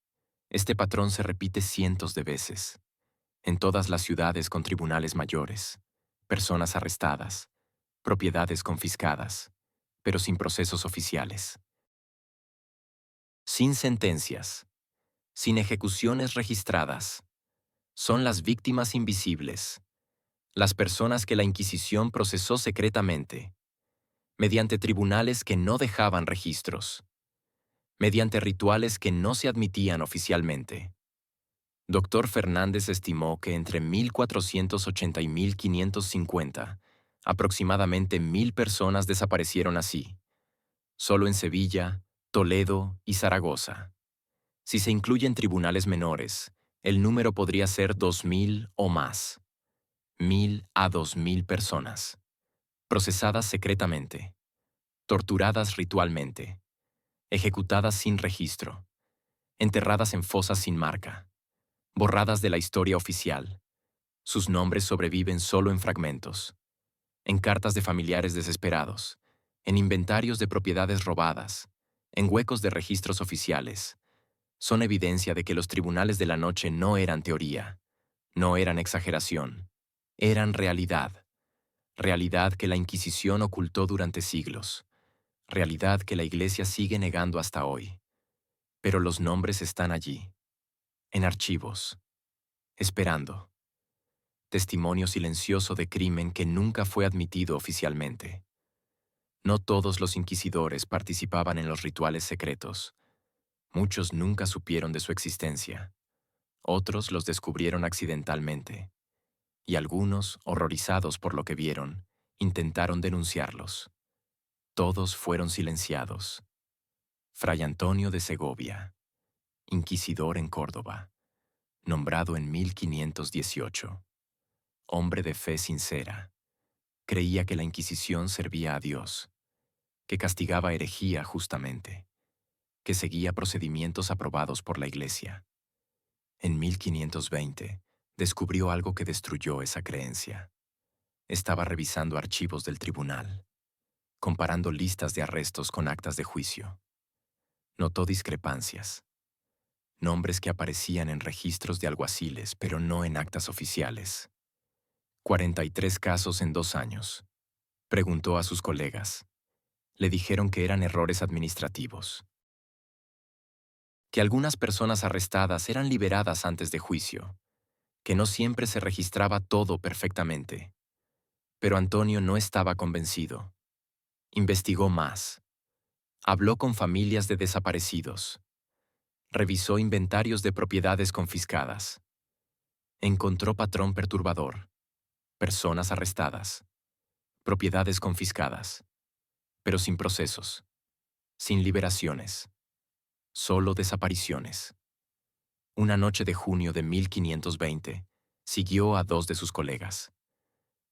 [SPEAKER 1] Este patrón se repite cientos de veces. En todas las ciudades con tribunales mayores. Personas arrestadas. Propiedades confiscadas, pero sin procesos oficiales. Sin sentencias. Sin ejecuciones registradas. Son las víctimas invisibles. Las personas que la Inquisición procesó secretamente, mediante tribunales que no dejaban registros, mediante rituales que no se admitían oficialmente. Doctor Fernández estimó que entre 1480 y 1550, aproximadamente 1.000 personas desaparecieron así, solo en Sevilla, Toledo y Zaragoza. Si se incluyen tribunales menores, el número podría ser 2.000 o más. 1.000 a 2.000 personas, procesadas secretamente, torturadas ritualmente, ejecutadas sin registro, enterradas en fosas sin marca, borradas de la historia oficial. Sus nombres sobreviven solo en fragmentos, en cartas de familiares desesperados, en inventarios de propiedades robadas, en huecos de registros oficiales. Son evidencia de que los tribunales de la noche no eran teoría, no eran exageración, eran realidad. Realidad que la Inquisición ocultó durante siglos. Realidad que la Iglesia sigue negando hasta hoy. Pero los nombres están allí, en archivos, esperando. Testimonio silencioso de crimen que nunca fue admitido oficialmente. No todos los inquisidores participaban en los rituales secretos. Muchos nunca supieron de su existencia. Otros los descubrieron accidentalmente. y algunos, horrorizados por lo que vieron, intentaron denunciarlos. Todos fueron silenciados. Fray Antonio de Segovia, inquisidor en Córdoba, nombrado en 1518. Hombre de fe sincera, creía que la Inquisición servía a Dios, que castigaba herejía justamente, que seguía procedimientos aprobados por la Iglesia. En 1520, descubrió algo que destruyó esa creencia. Estaba revisando archivos del tribunal, comparando listas de arrestos con actas de juicio. Notó discrepancias, nombres que aparecían en registros de alguaciles, pero no en actas oficiales. 43 casos en 2 años. Preguntó a sus colegas. Le dijeron que eran errores administrativos, que algunas personas arrestadas eran liberadas antes de juicio, que no siempre se registraba todo perfectamente. Pero Antonio no estaba convencido. Investigó más. Habló con familias de desaparecidos. Revisó inventarios de propiedades confiscadas. Encontró patrón perturbador. Personas arrestadas. Propiedades confiscadas. Pero sin procesos. Sin liberaciones. Solo desapariciones. Una noche de junio de 1520, siguió a 2 de sus colegas.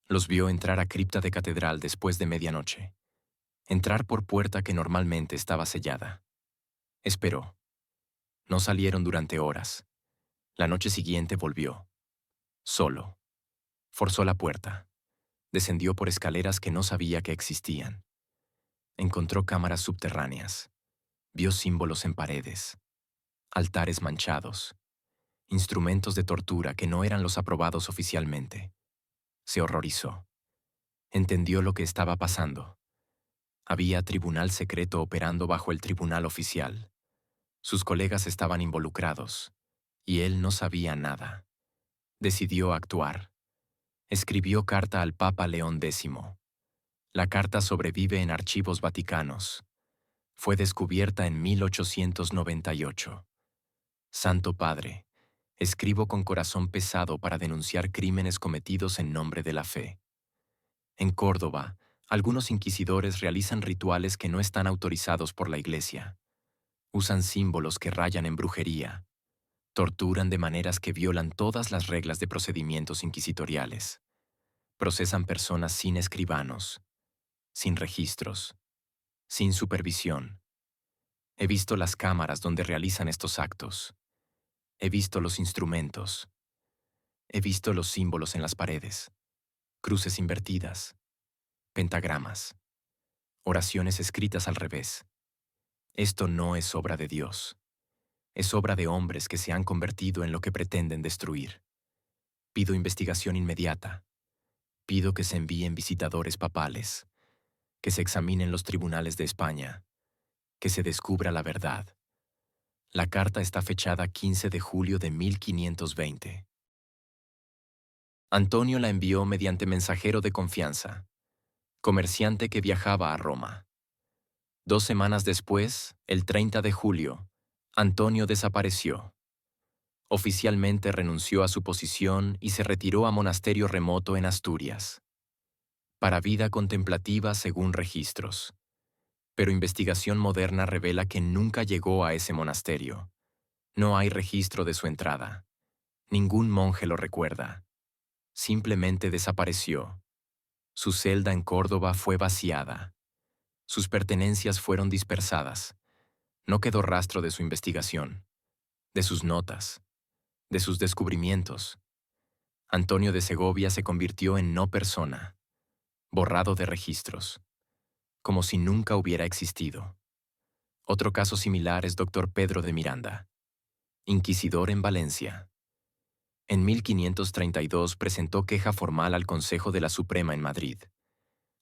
[SPEAKER 1] Los vio entrar a cripta de catedral después de medianoche. Entrar por puerta que normalmente estaba sellada. Esperó. No salieron durante horas. La noche siguiente volvió. Solo. Forzó la puerta. Descendió por escaleras que no sabía que existían. Encontró cámaras subterráneas. Vio símbolos en paredes. Altares manchados. Instrumentos de tortura que no eran los aprobados oficialmente. Se horrorizó. Entendió lo que estaba pasando. Había tribunal secreto operando bajo el tribunal oficial. Sus colegas estaban involucrados, y él no sabía nada. Decidió actuar. Escribió carta al Papa León X. La carta sobrevive en archivos vaticanos. Fue descubierta en 1898. Santo Padre, escribo con corazón pesado para denunciar crímenes cometidos en nombre de la fe. En Córdoba, algunos inquisidores realizan rituales que no están autorizados por la Iglesia. Usan símbolos que rayan en brujería. Torturan de maneras que violan todas las reglas de procedimientos inquisitoriales. Procesan personas sin escribanos, sin registros, sin supervisión. He visto las cámaras donde realizan estos actos. He visto los instrumentos. He visto los símbolos en las paredes. Cruces invertidas. Pentagramas. Oraciones escritas al revés. Esto no es obra de Dios. Es obra de hombres que se han convertido en lo que pretenden destruir. Pido investigación inmediata. Pido que se envíen visitadores papales, que se examinen los tribunales de España, que se descubra la verdad. La carta está fechada 15 de julio de 1520. Antonio la envió mediante mensajero de confianza, comerciante que viajaba a Roma. 2 semanas después, el 30 de julio, Antonio desapareció. Oficialmente renunció a su posición y se retiró a monasterio remoto en Asturias. Para vida contemplativa según registros. Pero investigación moderna revela que nunca llegó a ese monasterio. No hay registro de su entrada. Ningún monje lo recuerda. Simplemente desapareció. Su celda en Córdoba fue vaciada. Sus pertenencias fueron dispersadas. No quedó rastro de su investigación, de sus notas, de sus descubrimientos. Antonio de Segovia se convirtió en no persona, borrado de registros, como si nunca hubiera existido. Otro caso similar es Dr. Pedro de Miranda, inquisidor en Valencia. En 1532 presentó queja formal al Consejo de la Suprema en Madrid.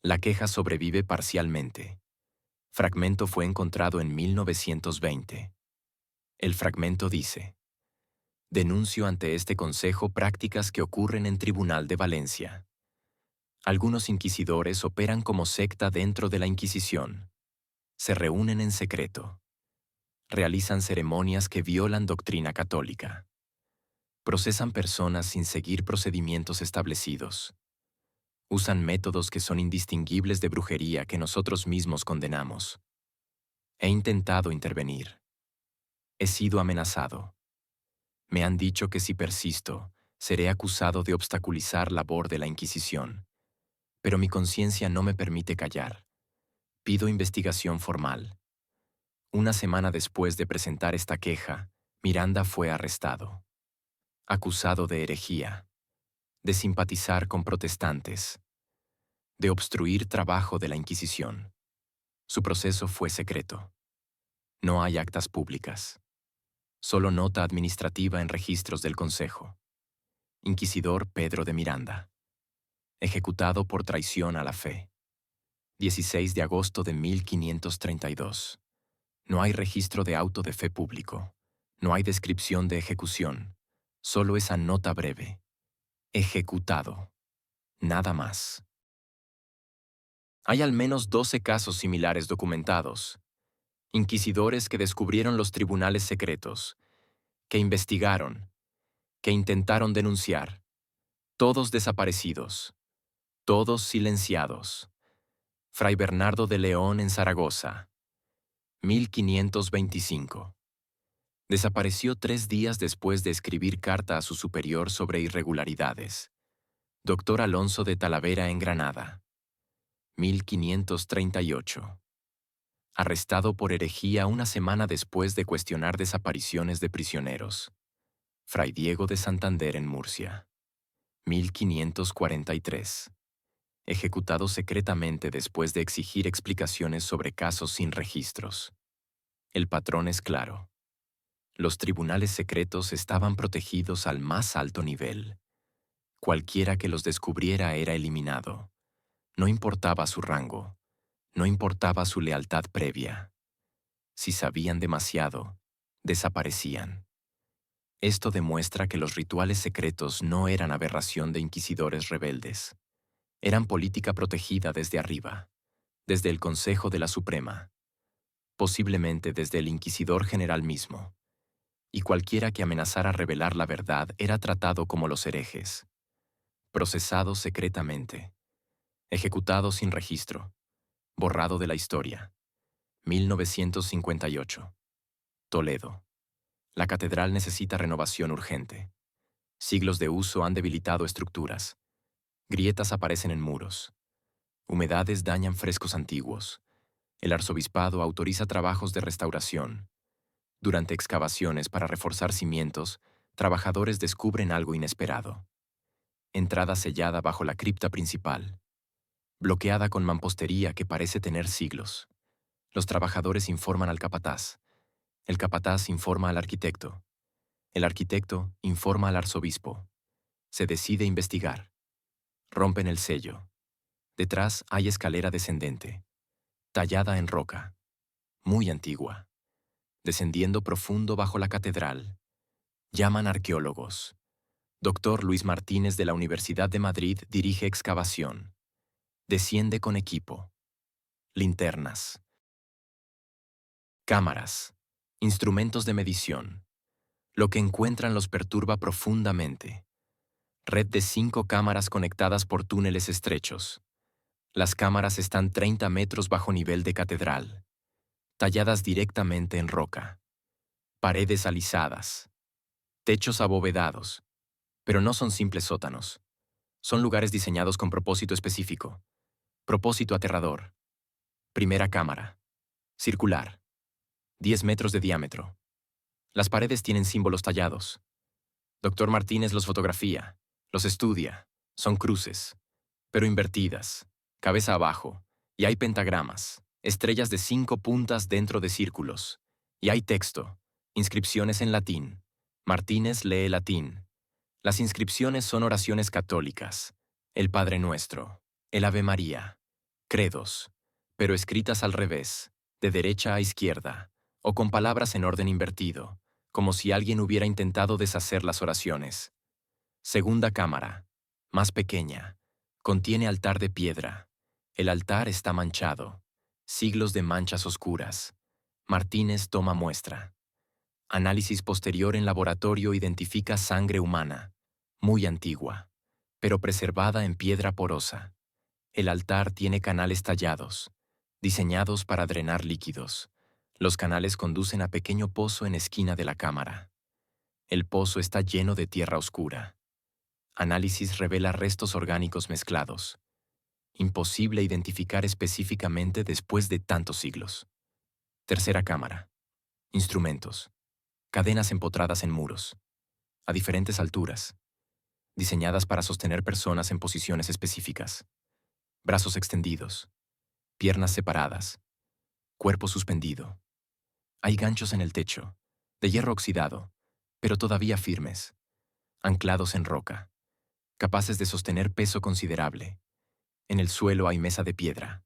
[SPEAKER 1] La queja sobrevive parcialmente. Fragmento fue encontrado en 1920. El fragmento dice: denuncio ante este Consejo prácticas que ocurren en Tribunal de Valencia. Algunos inquisidores operan como secta dentro de la Inquisición. Se reúnen en secreto. Realizan ceremonias que violan doctrina católica. Procesan personas sin seguir procedimientos establecidos. Usan métodos que son indistinguibles de brujería que nosotros mismos condenamos. He intentado intervenir. He sido amenazado. Me han dicho que si persisto, seré acusado de obstaculizar la labor de la Inquisición. Pero mi conciencia no me permite callar. Pido investigación formal. Una semana después de presentar esta queja, Miranda fue arrestado. Acusado de herejía, de simpatizar con protestantes, de obstruir trabajo de la Inquisición. Su proceso fue secreto. No hay actas públicas. Solo nota administrativa en registros del Consejo. Inquisidor Pedro de Miranda. Ejecutado por traición a la fe. 16 de agosto de 1532. No hay registro de auto de fe público. No hay descripción de ejecución. Solo esa nota breve. Ejecutado. Nada más. Hay al menos 12 casos similares documentados. Inquisidores que descubrieron los tribunales secretos, que investigaron, que intentaron denunciar. Todos desaparecidos. Todos silenciados. Fray Bernardo de León en Zaragoza. 1525. Desapareció 3 días después de escribir carta a su superior sobre irregularidades. Doctor Alonso de Talavera en Granada. 1538. Arrestado por herejía una semana después de cuestionar desapariciones de prisioneros. Fray Diego de Santander en Murcia. 1543. Ejecutado secretamente después de exigir explicaciones sobre casos sin registros. El patrón es claro. Los tribunales secretos estaban protegidos al más alto nivel. Cualquiera que los descubriera era eliminado. No importaba su rango, no importaba su lealtad previa. Si sabían demasiado, desaparecían. Esto demuestra que los rituales secretos no eran aberración de inquisidores rebeldes. Eran política protegida desde arriba, desde el Consejo de la Suprema, posiblemente desde el Inquisidor General mismo. Y cualquiera que amenazara revelar la verdad era tratado como los herejes. Procesado secretamente. Ejecutado sin registro. Borrado de la historia. 1958. Toledo. La catedral necesita renovación urgente. Siglos de uso han debilitado estructuras. Grietas aparecen en muros. Humedades dañan frescos antiguos. El arzobispado autoriza trabajos de restauración. Durante excavaciones para reforzar cimientos, trabajadores descubren algo inesperado. Entrada sellada bajo la cripta principal. Bloqueada con mampostería que parece tener siglos. Los trabajadores informan al capataz. El capataz informa al arquitecto. El arquitecto informa al arzobispo. Se decide investigar. Rompen el sello. Detrás hay escalera descendente, tallada en roca, muy antigua, descendiendo profundo bajo la catedral. Llaman arqueólogos. Doctor Luis Martínez de la Universidad de Madrid dirige excavación. Desciende con equipo. Linternas. Cámaras. Instrumentos de medición. Lo que encuentran los perturba profundamente. Red de 5 cámaras conectadas por túneles estrechos. Las cámaras están 30 metros bajo nivel de catedral, talladas directamente en roca. Paredes alisadas. Techos abovedados. Pero no son simples sótanos. Son lugares diseñados con propósito específico. Propósito aterrador. Primera cámara. Circular. 10 metros de diámetro. Las paredes tienen símbolos tallados. Doctor Martínez los fotografía, los estudia. Son cruces, pero invertidas, cabeza abajo, y hay pentagramas, estrellas de 5 puntas dentro de círculos. Y hay texto, inscripciones en latín. Martínez lee latín. Las inscripciones son oraciones católicas, el Padre Nuestro, el Ave María, credos, pero escritas al revés, de derecha a izquierda, o con palabras en orden invertido, como si alguien hubiera intentado deshacer las oraciones. Segunda cámara, más pequeña, contiene altar de piedra. El altar está manchado, siglos de manchas oscuras. Martínez toma muestra. Análisis posterior en laboratorio identifica sangre humana, muy antigua, pero preservada en piedra porosa. El altar tiene canales tallados, diseñados para drenar líquidos. Los canales conducen a pequeño pozo en esquina de la cámara. El pozo está lleno de tierra oscura. Análisis revela restos orgánicos mezclados. Imposible identificar específicamente después de tantos siglos. Tercera cámara. Instrumentos. Cadenas empotradas en muros, a diferentes alturas, diseñadas para sostener personas en posiciones específicas. Brazos extendidos, piernas separadas, cuerpo suspendido. Hay ganchos en el techo, de hierro oxidado, pero todavía firmes, anclados en roca, capaces de sostener peso considerable. En el suelo hay mesa de piedra,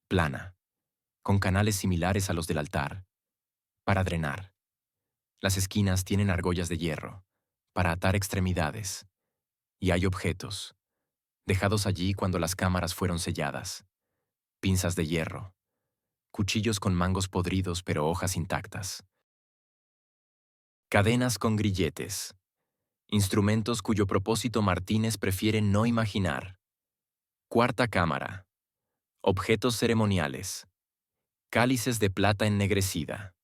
[SPEAKER 1] plana, con canales similares a los del altar, para drenar. Las esquinas tienen argollas de hierro, para atar extremidades. Y hay objetos, dejados allí cuando las cámaras fueron selladas. Pinzas de hierro, cuchillos con mangos podridos pero hojas intactas. Cadenas con grilletes. Instrumentos cuyo propósito Martínez prefiere no imaginar. Cuarta cámara. Objetos ceremoniales. Cálices de plata ennegrecida.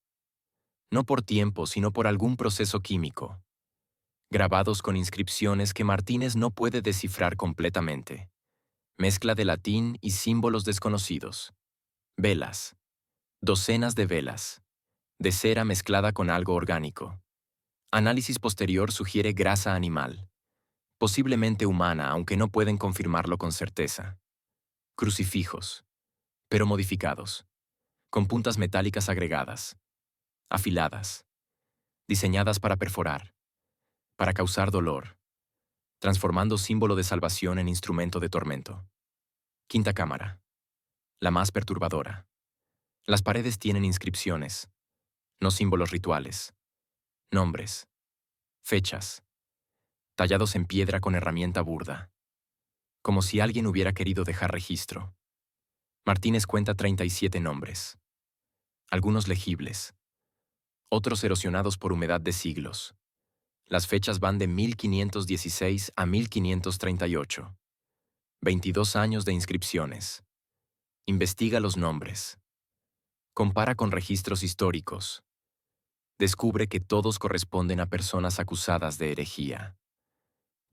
[SPEAKER 1] No por tiempo, sino por algún proceso químico. Grabados con inscripciones que Martínez no puede descifrar completamente. Mezcla de latín y símbolos desconocidos. Velas. Docenas de velas. De cera mezclada con algo orgánico. Análisis posterior sugiere grasa animal. Posiblemente humana, aunque no pueden confirmarlo con certeza. Crucifijos. Pero modificados. Con puntas metálicas agregadas. Afiladas. Diseñadas para perforar. Para causar dolor. Transformando símbolo de salvación en instrumento de tormento. Quinta cámara. La más perturbadora. Las paredes tienen inscripciones, no símbolos rituales. Nombres. Fechas. Tallados en piedra con herramienta burda. Como si alguien hubiera querido dejar registro. Martínez cuenta 37 nombres. Algunos legibles. Otros erosionados por humedad de siglos. Las fechas van de 1516 a 1538. 22 años de inscripciones. Investiga los nombres. Compara con registros históricos. Descubre que todos corresponden a personas acusadas de herejía.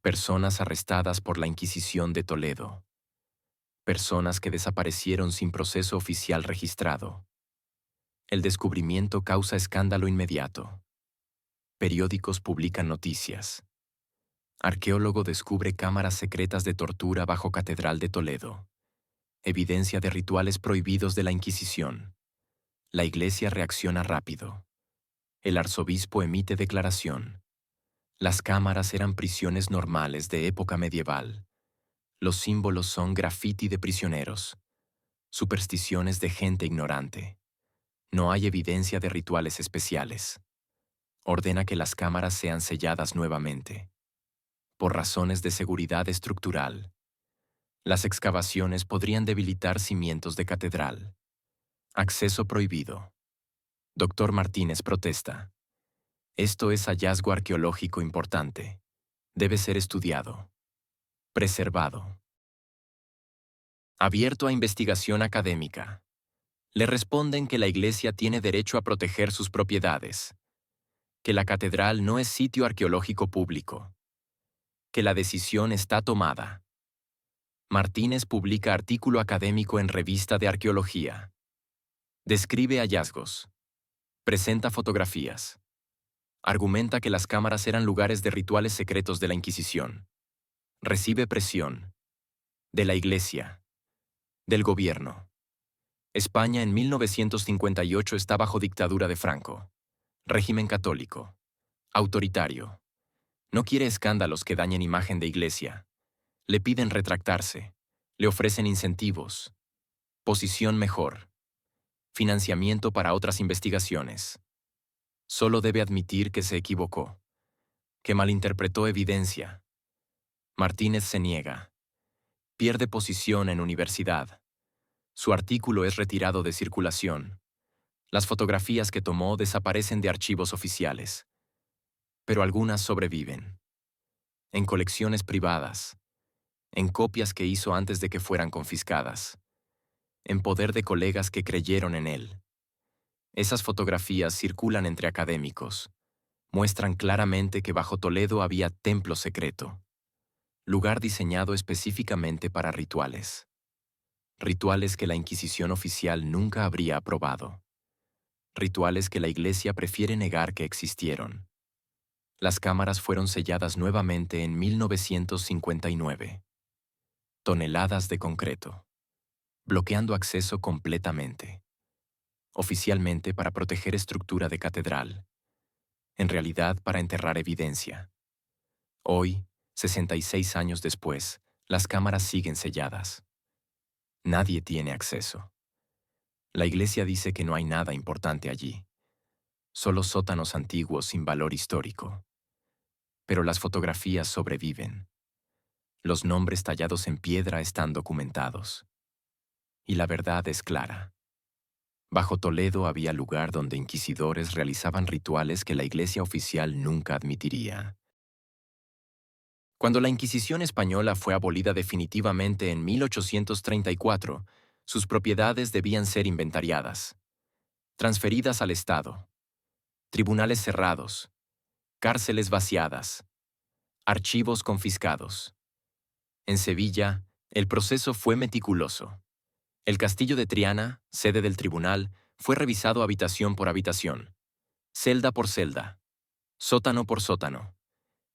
[SPEAKER 1] Personas arrestadas por la Inquisición de Toledo. Personas que desaparecieron sin proceso oficial registrado. El descubrimiento causa escándalo inmediato. Periódicos publican noticias. Arqueólogo descubre cámaras secretas de tortura bajo Catedral de Toledo. Evidencia de rituales prohibidos de la Inquisición. La Iglesia reacciona rápido. El arzobispo emite declaración. Las cámaras eran prisiones normales de época medieval. Los símbolos son grafiti de prisioneros. Supersticiones de gente ignorante. No hay evidencia de rituales especiales. Ordena que las cámaras sean selladas nuevamente. Por razones de seguridad estructural. Las excavaciones podrían debilitar cimientos de catedral. Acceso prohibido. Dr. Martínez protesta. Esto es hallazgo arqueológico importante. Debe ser estudiado. Preservado. Abierto a investigación académica. Le responden que la Iglesia tiene derecho a proteger sus propiedades, que la catedral no es sitio arqueológico público, que la decisión está tomada. Martínez publica artículo académico en Revista de Arqueología. Describe hallazgos. Presenta fotografías. Argumenta que las cámaras eran lugares de rituales secretos de la Inquisición. Recibe presión. De la Iglesia. Del gobierno. España en 1958 está bajo dictadura de Franco. Régimen católico. Autoritario. No quiere escándalos que dañen imagen de Iglesia. Le piden retractarse. Le ofrecen incentivos. Posición mejor. Financiamiento para otras investigaciones. Solo debe admitir que se equivocó. Que malinterpretó evidencia. Martínez se niega. Pierde posición en universidad. Su artículo es retirado de circulación. Las fotografías que tomó desaparecen de archivos oficiales, pero algunas sobreviven, en colecciones privadas, en copias que hizo antes de que fueran confiscadas, en poder de colegas que creyeron en él. Esas fotografías circulan entre académicos, muestran claramente que bajo Toledo había templo secreto, lugar diseñado específicamente para rituales. Rituales que la Inquisición oficial nunca habría aprobado. Rituales que la Iglesia prefiere negar que existieron. Las cámaras fueron selladas nuevamente en 1959. Toneladas de concreto, bloqueando acceso completamente. Oficialmente para proteger estructura de catedral, en realidad para enterrar evidencia. Hoy, 66 años después, las cámaras siguen selladas. Nadie tiene acceso. La Iglesia dice que no hay nada importante allí, solo sótanos antiguos sin valor histórico. Pero las fotografías sobreviven. Los nombres tallados en piedra están documentados. Y la verdad es clara. Bajo Toledo había lugar donde inquisidores realizaban rituales que la Iglesia oficial nunca admitiría. Cuando la Inquisición española fue abolida definitivamente en 1834, sus propiedades debían ser inventariadas, transferidas al Estado, tribunales cerrados, cárceles vaciadas, archivos confiscados. En Sevilla, el proceso fue meticuloso. El castillo de Triana, sede del tribunal, fue revisado habitación por habitación, celda por celda, sótano por sótano.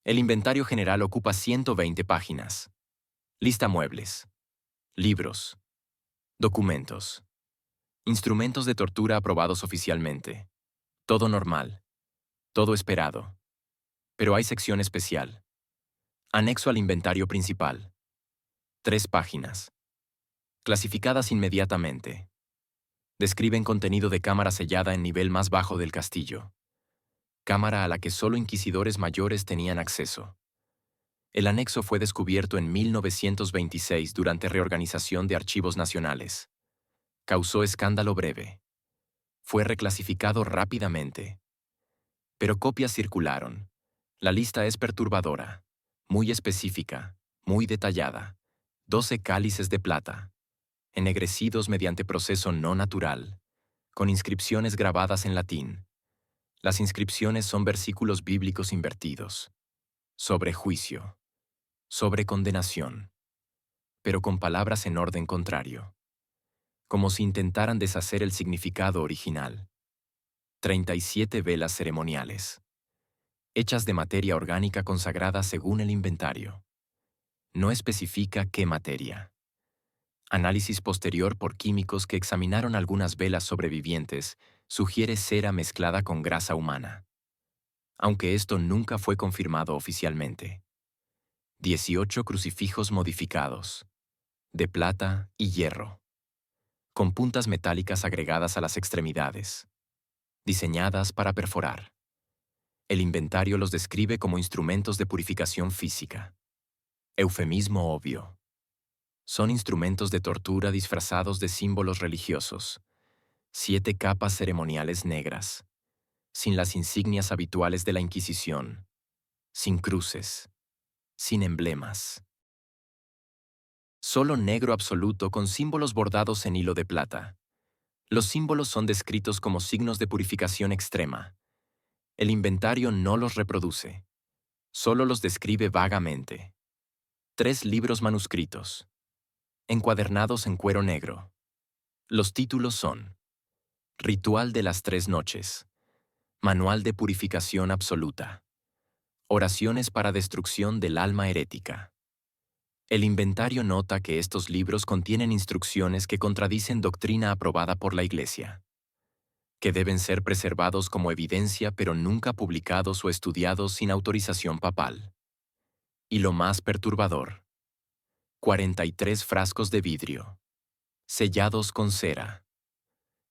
[SPEAKER 1] El inventario general ocupa 120 páginas. Lista muebles, libros, documentos, instrumentos de tortura aprobados oficialmente. Todo normal, todo esperado. Pero hay sección especial. Anexo al inventario principal. 3 páginas. Clasificadas inmediatamente. Describen contenido de cámara sellada en nivel más bajo del castillo. Cámara a la que solo inquisidores mayores tenían acceso. El anexo fue descubierto en 1926 durante reorganización de archivos nacionales. Causó escándalo breve. Fue reclasificado rápidamente. Pero copias circularon. La lista es perturbadora, muy específica, muy detallada. 12 cálices de plata, ennegrecidos mediante proceso no natural, con inscripciones grabadas en latín. Las inscripciones son versículos bíblicos invertidos. Sobre juicio. Sobre condenación. Pero con palabras en orden contrario. Como si intentaran deshacer el significado original. 37 velas ceremoniales. Hechas de materia orgánica consagrada según el inventario. No especifica qué materia. Análisis posterior por químicos que examinaron algunas velas sobrevivientes sugiere cera mezclada con grasa humana. Aunque esto nunca fue confirmado oficialmente. 18 crucifijos modificados, de plata y hierro, con puntas metálicas agregadas a las extremidades, diseñadas para perforar. El inventario los describe como instrumentos de purificación física. Eufemismo obvio. Son instrumentos de tortura disfrazados de símbolos religiosos. 7 capas ceremoniales negras, sin las insignias habituales de la Inquisición, sin cruces, sin emblemas. Solo negro absoluto con símbolos bordados en hilo de plata. Los símbolos son descritos como signos de purificación extrema. El inventario no los reproduce, solo los describe vagamente. 3 libros manuscritos, encuadernados en cuero negro. Los títulos son Ritual de las 3 noches, Manual de purificación absoluta, Oraciones para destrucción del alma herética. El inventario nota que estos libros contienen instrucciones que contradicen doctrina aprobada por la Iglesia, que deben ser preservados como evidencia pero nunca publicados o estudiados sin autorización papal. Y lo más perturbador, 43 frascos de vidrio, sellados con cera,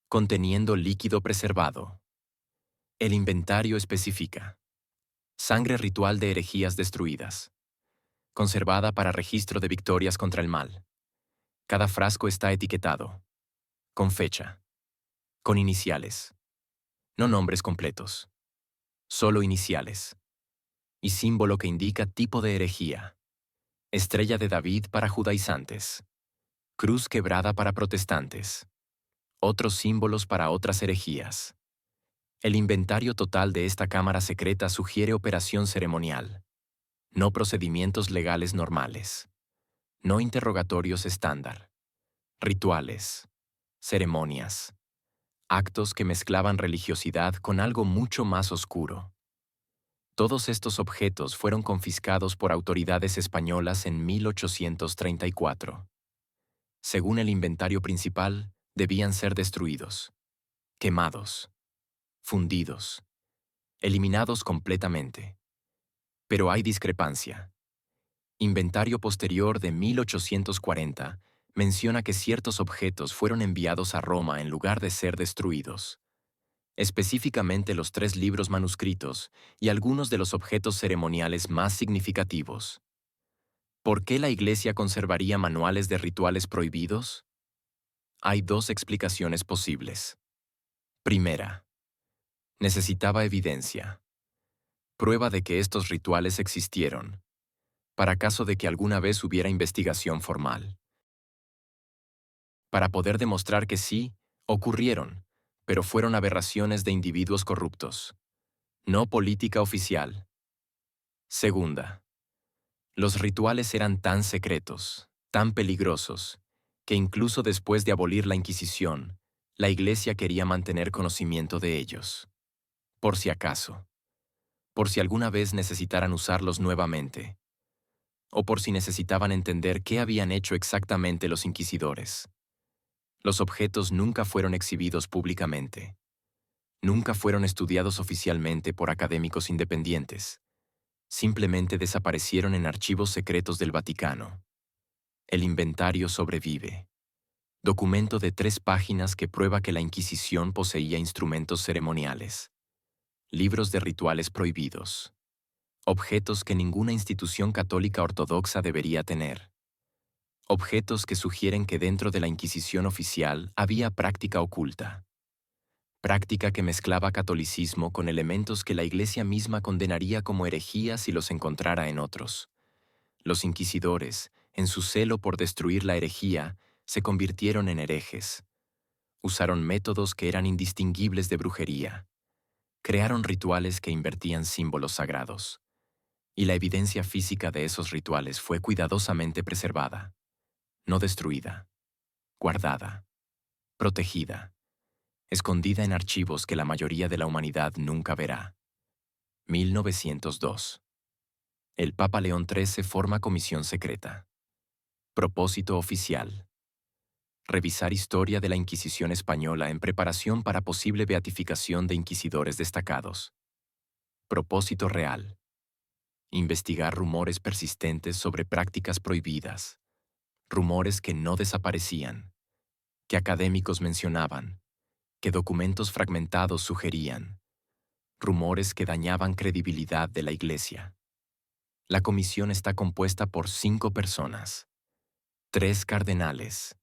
[SPEAKER 1] conteniendo líquido preservado. El inventario especifica: sangre ritual de herejías destruidas, conservada para registro de victorias contra el mal. Cada frasco está etiquetado, con fecha, con iniciales, no nombres completos, solo iniciales, y símbolo que indica tipo de herejía. Estrella de David para judaizantes, cruz quebrada para protestantes, otros símbolos para otras herejías. El inventario total de esta cámara secreta sugiere operación ceremonial, no procedimientos legales normales, no interrogatorios estándar, rituales, ceremonias, actos que mezclaban religiosidad con algo mucho más oscuro. Todos estos objetos fueron confiscados por autoridades españolas en 1834. Según el inventario principal, debían ser destruidos, quemados, fundidos, eliminados completamente. Pero hay discrepancia. Inventario posterior de 1840 menciona que ciertos objetos fueron enviados a Roma en lugar de ser destruidos. Específicamente los 3 libros manuscritos y algunos de los objetos ceremoniales más significativos. ¿Por qué la Iglesia conservaría manuales de rituales prohibidos? Hay 2 explicaciones posibles. Primera, necesitaba evidencia, prueba de que estos rituales existieron, para caso de que alguna vez hubiera investigación formal. Para poder demostrar que sí, ocurrieron, pero fueron aberraciones de individuos corruptos, no política oficial. Segunda, los rituales eran tan secretos, tan peligrosos, que incluso después de abolir la Inquisición, la Iglesia quería mantener conocimiento de ellos. Por si acaso. Por si alguna vez necesitaran usarlos nuevamente. O por si necesitaban entender qué habían hecho exactamente los inquisidores. Los objetos nunca fueron exhibidos públicamente. Nunca fueron estudiados oficialmente por académicos independientes. Simplemente desaparecieron en archivos secretos del Vaticano. El inventario sobrevive. Documento de 3 páginas que prueba que la Inquisición poseía instrumentos ceremoniales. Libros de rituales prohibidos. Objetos que ninguna institución católica ortodoxa debería tener. Objetos que sugieren que dentro de la Inquisición oficial había práctica oculta. Práctica que mezclaba catolicismo con elementos que la Iglesia misma condenaría como herejía si los encontrara en otros. Los inquisidores, en su celo por destruir la herejía, se convirtieron en herejes. Usaron métodos que eran indistinguibles de brujería. Crearon rituales que invertían símbolos sagrados. Y la evidencia física de esos rituales fue cuidadosamente preservada, no destruida, guardada, protegida, escondida en archivos que la mayoría de la humanidad nunca verá. 1902. El Papa León XIII forma comisión secreta. Propósito oficial. Revisar historia de la Inquisición española en preparación para posible beatificación de inquisidores destacados. Propósito real. Investigar rumores persistentes sobre prácticas prohibidas. Rumores que no desaparecían, que académicos mencionaban, que documentos fragmentados sugerían. Rumores que dañaban credibilidad de la Iglesia. La comisión está compuesta por 5 personas. 3 cardenales.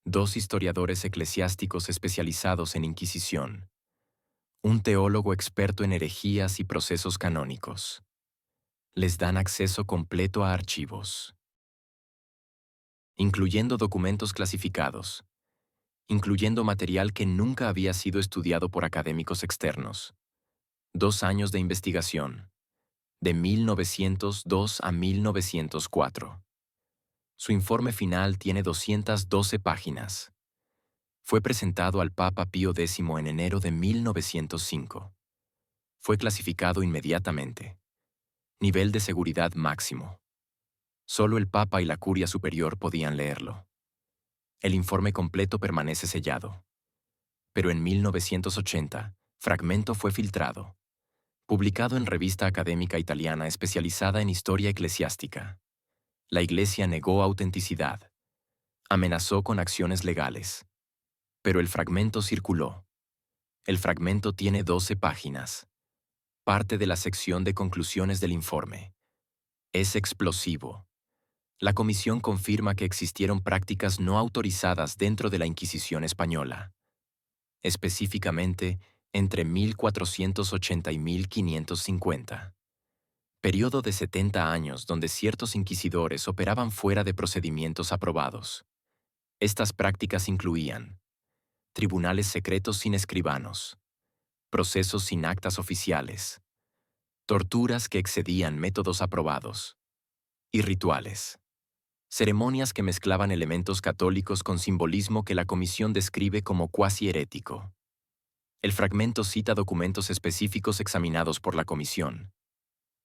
[SPEAKER 1] 2 historiadores eclesiásticos especializados en Inquisición. Un teólogo experto en herejías y procesos canónicos. Les dan acceso completo a archivos, incluyendo documentos clasificados, incluyendo material que nunca había sido estudiado por académicos externos. 2 años de investigación, de 1902 a 1904. Su informe final tiene 212 páginas. Fue presentado al Papa Pío X en enero de 1905. Fue clasificado inmediatamente. Nivel de seguridad máximo. Solo el Papa y la Curia Superior podían leerlo. El informe completo permanece sellado. Pero en 1980, fragmento fue filtrado. Publicado en revista académica italiana especializada en historia eclesiástica. La Iglesia negó autenticidad. Amenazó con acciones legales. Pero el fragmento circuló. El fragmento tiene 12 páginas. Parte de la sección de conclusiones del informe. Es explosivo. La comisión confirma que existieron prácticas no autorizadas dentro de la Inquisición española. específicamente entre 1480 y 1550. Periodo de 70 años donde ciertos inquisidores operaban fuera de procedimientos aprobados. Estas prácticas incluían tribunales secretos sin escribanos, procesos sin actas oficiales, torturas que excedían métodos aprobados, y rituales. Ceremonias que mezclaban elementos católicos con simbolismo que la comisión describe como cuasi herético. El fragmento cita documentos específicos examinados por la comisión.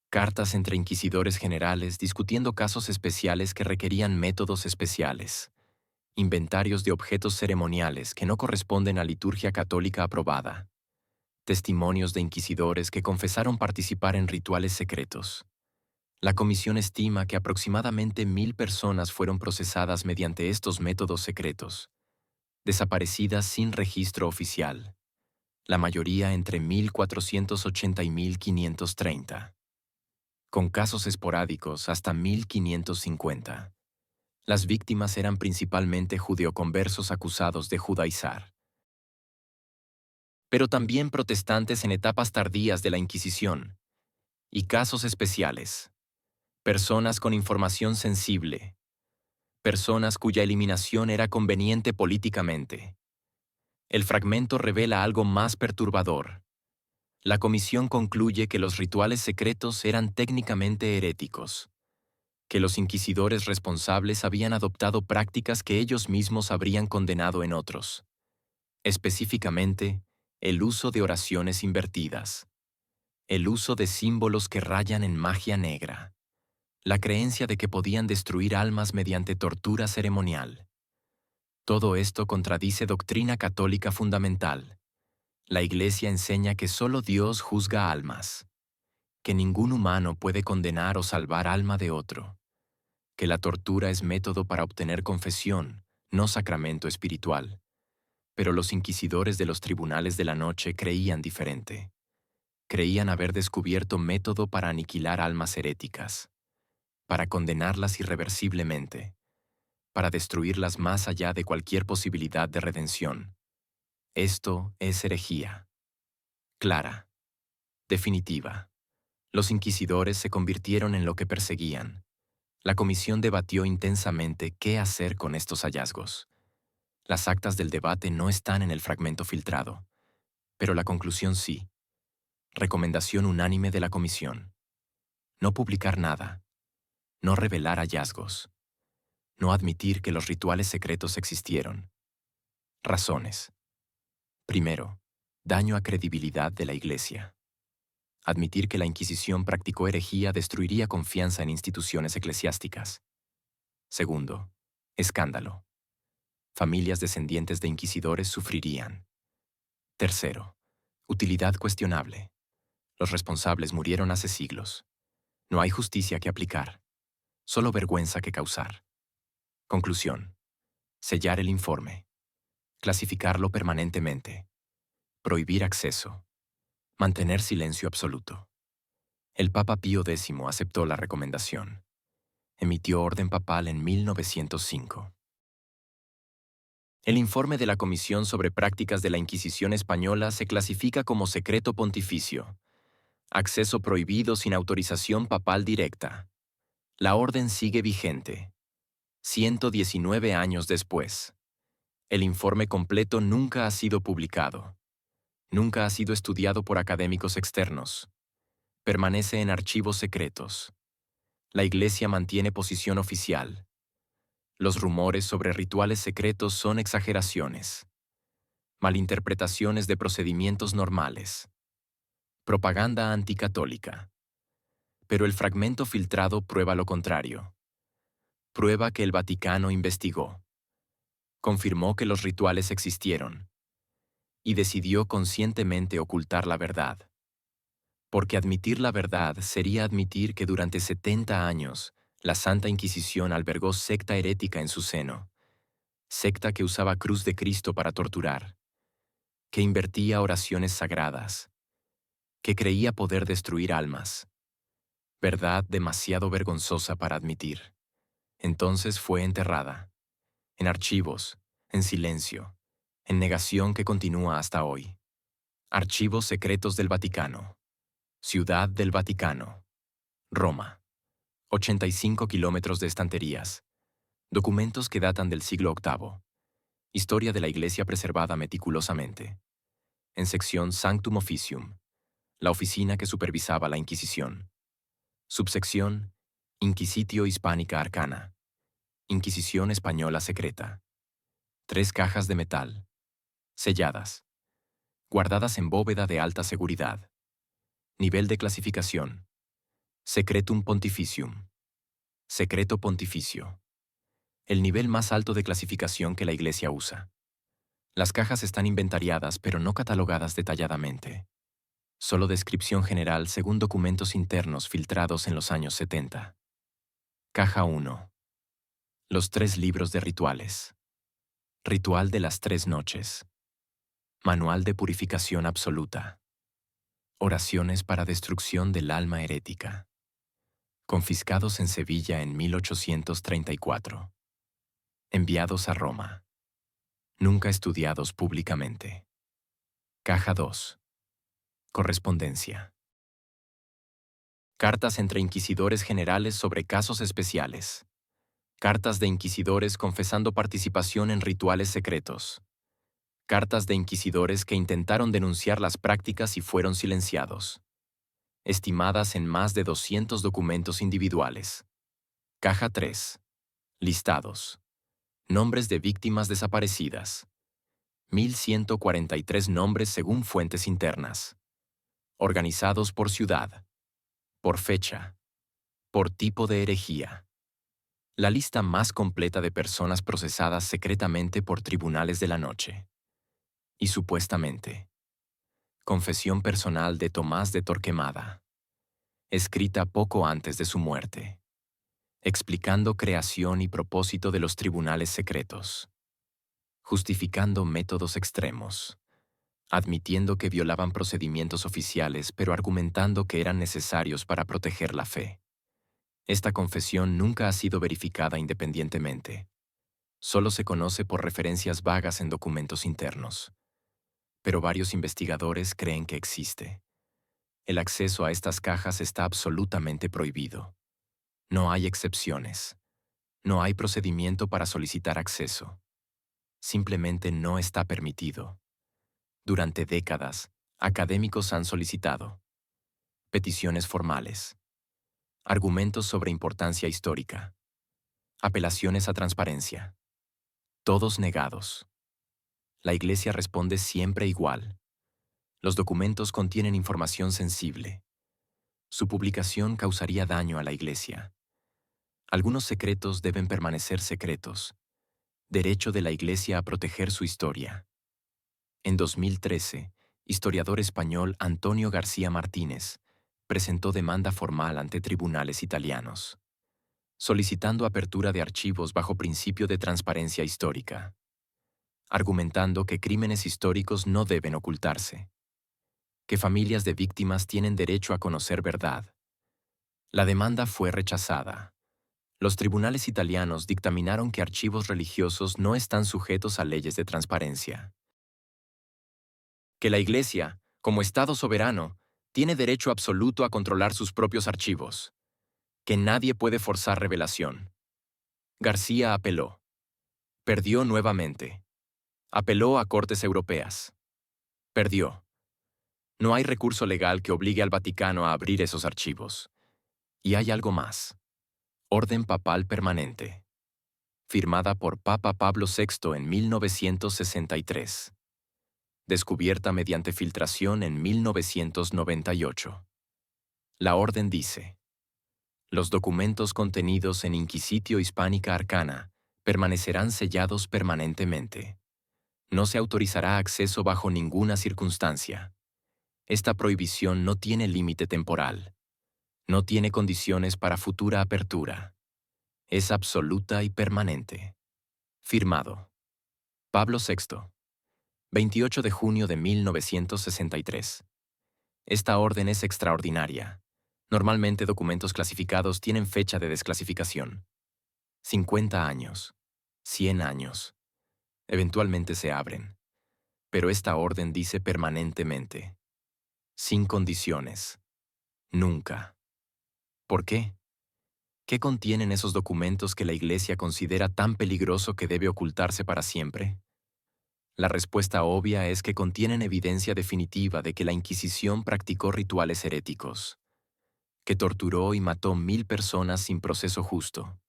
[SPEAKER 1] Cartas entre inquisidores generales discutiendo casos especiales que requerían métodos especiales. Inventarios de objetos ceremoniales que no corresponden a liturgia católica aprobada. Testimonios de inquisidores que confesaron participar en rituales secretos. La comisión estima que aproximadamente 1000 personas fueron procesadas mediante estos métodos secretos, desaparecidas sin registro oficial, la mayoría entre 1480 y 1530, con casos esporádicos hasta 1550. Las víctimas eran principalmente judeoconversos acusados de judaizar, pero también protestantes en etapas tardías de la Inquisición, y casos especiales. Personas con información sensible, personas cuya eliminación era conveniente políticamente. El fragmento revela algo más perturbador. La comisión concluye que los rituales secretos eran técnicamente heréticos, que los inquisidores responsables habían adoptado prácticas que ellos mismos habrían condenado en otros. Específicamente, el uso de oraciones invertidas, el uso de símbolos que rayan en magia negra, la creencia de que podían destruir almas mediante tortura ceremonial. Todo esto contradice doctrina católica fundamental. La Iglesia enseña que solo Dios juzga almas, que ningún humano puede condenar o salvar alma de otro, que la tortura es método para obtener confesión, no sacramento espiritual. Pero los inquisidores de los tribunales de la noche creían diferente. Creían haber descubierto método para aniquilar almas heréticas, para condenarlas irreversiblemente, para destruirlas más allá de cualquier posibilidad de redención. Esto es herejía. Clara. Definitiva. Los inquisidores se convirtieron en lo que perseguían. La comisión debatió intensamente qué hacer con estos hallazgos. Las actas del debate no están en el fragmento filtrado, pero la conclusión sí. Recomendación unánime de la comisión. No publicar nada. No revelar hallazgos. No admitir que los rituales secretos existieron. Razones. Primero, daño a credibilidad de la Iglesia. Admitir que la Inquisición practicó herejía destruiría confianza en instituciones eclesiásticas. Segundo, escándalo. Familias descendientes de inquisidores sufrirían. Tercero, utilidad cuestionable. Los responsables murieron hace siglos. No hay justicia que aplicar, solo vergüenza que causar. Conclusión. Sellar el informe. Clasificarlo permanentemente. Prohibir acceso. Mantener silencio absoluto. El Papa Pío X aceptó la recomendación. Emitió orden papal en 1905. El informe de la Comisión sobre Prácticas de la Inquisición Española se clasifica como secreto pontificio. Acceso prohibido sin autorización papal directa. La orden sigue vigente. 119 años después. El informe completo nunca ha sido publicado. Nunca ha sido estudiado por académicos externos. Permanece en archivos secretos. La Iglesia mantiene posición oficial. Los rumores sobre rituales secretos son exageraciones. Malinterpretaciones de procedimientos normales. Propaganda anticatólica. Pero el fragmento filtrado prueba lo contrario. Prueba que el Vaticano investigó. Confirmó que los rituales existieron. Y decidió conscientemente ocultar la verdad. Porque admitir la verdad sería admitir que durante 70 años la Santa Inquisición albergó secta herética en su seno. Secta que usaba cruz de Cristo para torturar. Que invertía oraciones sagradas. Que creía poder destruir almas. Verdad demasiado vergonzosa para admitir. Entonces fue enterrada. En archivos, en silencio, en negación que continúa hasta hoy. Archivos secretos del Vaticano. Ciudad del Vaticano. Roma. 85 kilómetros de estanterías. Documentos que datan del siglo VIII. Historia de la Iglesia preservada meticulosamente. En sección Sanctum Officium, la oficina que supervisaba la Inquisición. Subsección Inquisitio Hispánica Arcana. Inquisición Española Secreta. 3 cajas de metal. Selladas. Guardadas en bóveda de alta seguridad. Nivel de clasificación. Secretum Pontificium. Secreto Pontificio. El nivel más alto de clasificación que la Iglesia usa. Las cajas están inventariadas pero no catalogadas detalladamente. Solo descripción general según documentos internos filtrados en los años 70. Caja 1. Los 3 libros de rituales. Ritual de las 3 noches. Manual de purificación absoluta. Oraciones para destrucción del alma herética. Confiscados en Sevilla en 1834. Enviados a Roma. Nunca estudiados públicamente. Caja 2. Correspondencia. Cartas entre inquisidores generales sobre casos especiales. Cartas de inquisidores confesando participación en rituales secretos. Cartas de inquisidores que intentaron denunciar las prácticas y fueron silenciados. Estimadas en más de 200 documentos individuales. Caja 3. Listados. Nombres de víctimas desaparecidas. 1143 nombres según fuentes internas. Organizados por ciudad. Por fecha. Por tipo de herejía. La lista más completa de personas procesadas secretamente por tribunales de la noche. Y supuestamente. Confesión personal de Tomás de Torquemada. Escrita poco antes de su muerte. Explicando creación y propósito de los tribunales secretos. Justificando métodos extremos. Admitiendo que violaban procedimientos oficiales pero argumentando que eran necesarios para proteger la fe. Esta confesión nunca ha sido verificada independientemente. Solo se conoce por referencias vagas en documentos internos. Pero varios investigadores creen que existe. El acceso a estas cajas está absolutamente prohibido. No hay excepciones. No hay procedimiento para solicitar acceso. Simplemente no está permitido. Durante décadas, académicos han solicitado peticiones formales, argumentos sobre importancia histórica, apelaciones a transparencia. Todos negados. La Iglesia responde siempre igual. Los documentos contienen información sensible. Su publicación causaría daño a la Iglesia. Algunos secretos deben permanecer secretos. Derecho de la Iglesia a proteger su historia. En 2013, historiador español Antonio García Martínez presentó demanda formal ante tribunales italianos, solicitando apertura de archivos bajo principio de transparencia histórica, argumentando que crímenes históricos no deben ocultarse, que familias de víctimas tienen derecho a conocer verdad. La demanda fue rechazada. Los tribunales italianos dictaminaron que archivos religiosos no están sujetos a leyes de transparencia. Que la Iglesia, como Estado soberano, tiene derecho absoluto a controlar sus propios archivos. Que nadie puede forzar revelación. García apeló. Perdió nuevamente. Apeló a cortes europeas. Perdió. No hay recurso legal que obligue al Vaticano a abrir esos archivos. Y hay algo más. Orden Papal Permanente. Firmada por Papa Pablo VI en 1963. Descubierta mediante filtración en 1998. La orden dice: los documentos contenidos en Inquisitio Hispánica Arcana permanecerán sellados permanentemente. No se autorizará acceso bajo ninguna circunstancia. Esta prohibición no tiene límite temporal. No tiene condiciones para futura apertura. Es absoluta y permanente. Firmado. Pablo VI. 28 de junio de 1963. Esta orden es extraordinaria. Normalmente documentos clasificados tienen fecha de desclasificación. 50 años. 100 años. Eventualmente se abren. Pero esta orden dice permanentemente, sin condiciones, nunca. ¿Por qué? ¿Qué contienen esos documentos que la Iglesia considera tan peligroso que debe ocultarse para siempre? La respuesta obvia es que contienen evidencia definitiva de que la Inquisición practicó rituales heréticos, que torturó y mató 1000 personas sin proceso justo,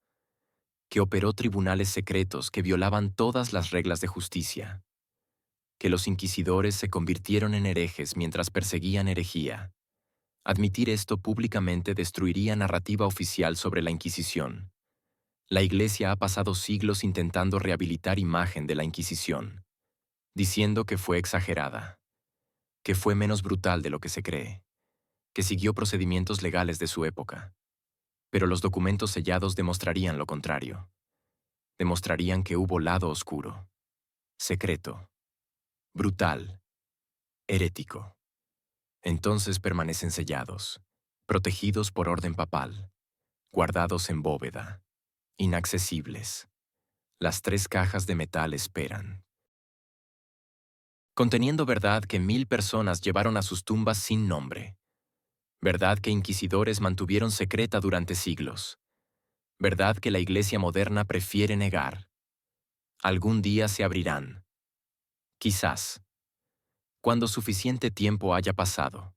[SPEAKER 1] que operó tribunales secretos que violaban todas las reglas de justicia, que los inquisidores se convirtieron en herejes mientras perseguían herejía. Admitir esto públicamente destruiría narrativa oficial sobre la Inquisición. La Iglesia ha pasado siglos intentando rehabilitar imagen de la Inquisición, diciendo que fue exagerada, que fue menos brutal de lo que se cree, que siguió procedimientos legales de su época. Pero los documentos sellados demostrarían lo contrario. Demostrarían que hubo lado oscuro, secreto, brutal, herético. Entonces permanecen sellados, protegidos por orden papal, guardados en bóveda, inaccesibles. Las 3 cajas de metal esperan, conteniendo verdad que 1000 personas llevaron a sus tumbas sin nombre, verdad que inquisidores mantuvieron secreta durante siglos, verdad que la Iglesia moderna prefiere negar. Algún día se abrirán. Quizás. Cuando suficiente tiempo haya pasado.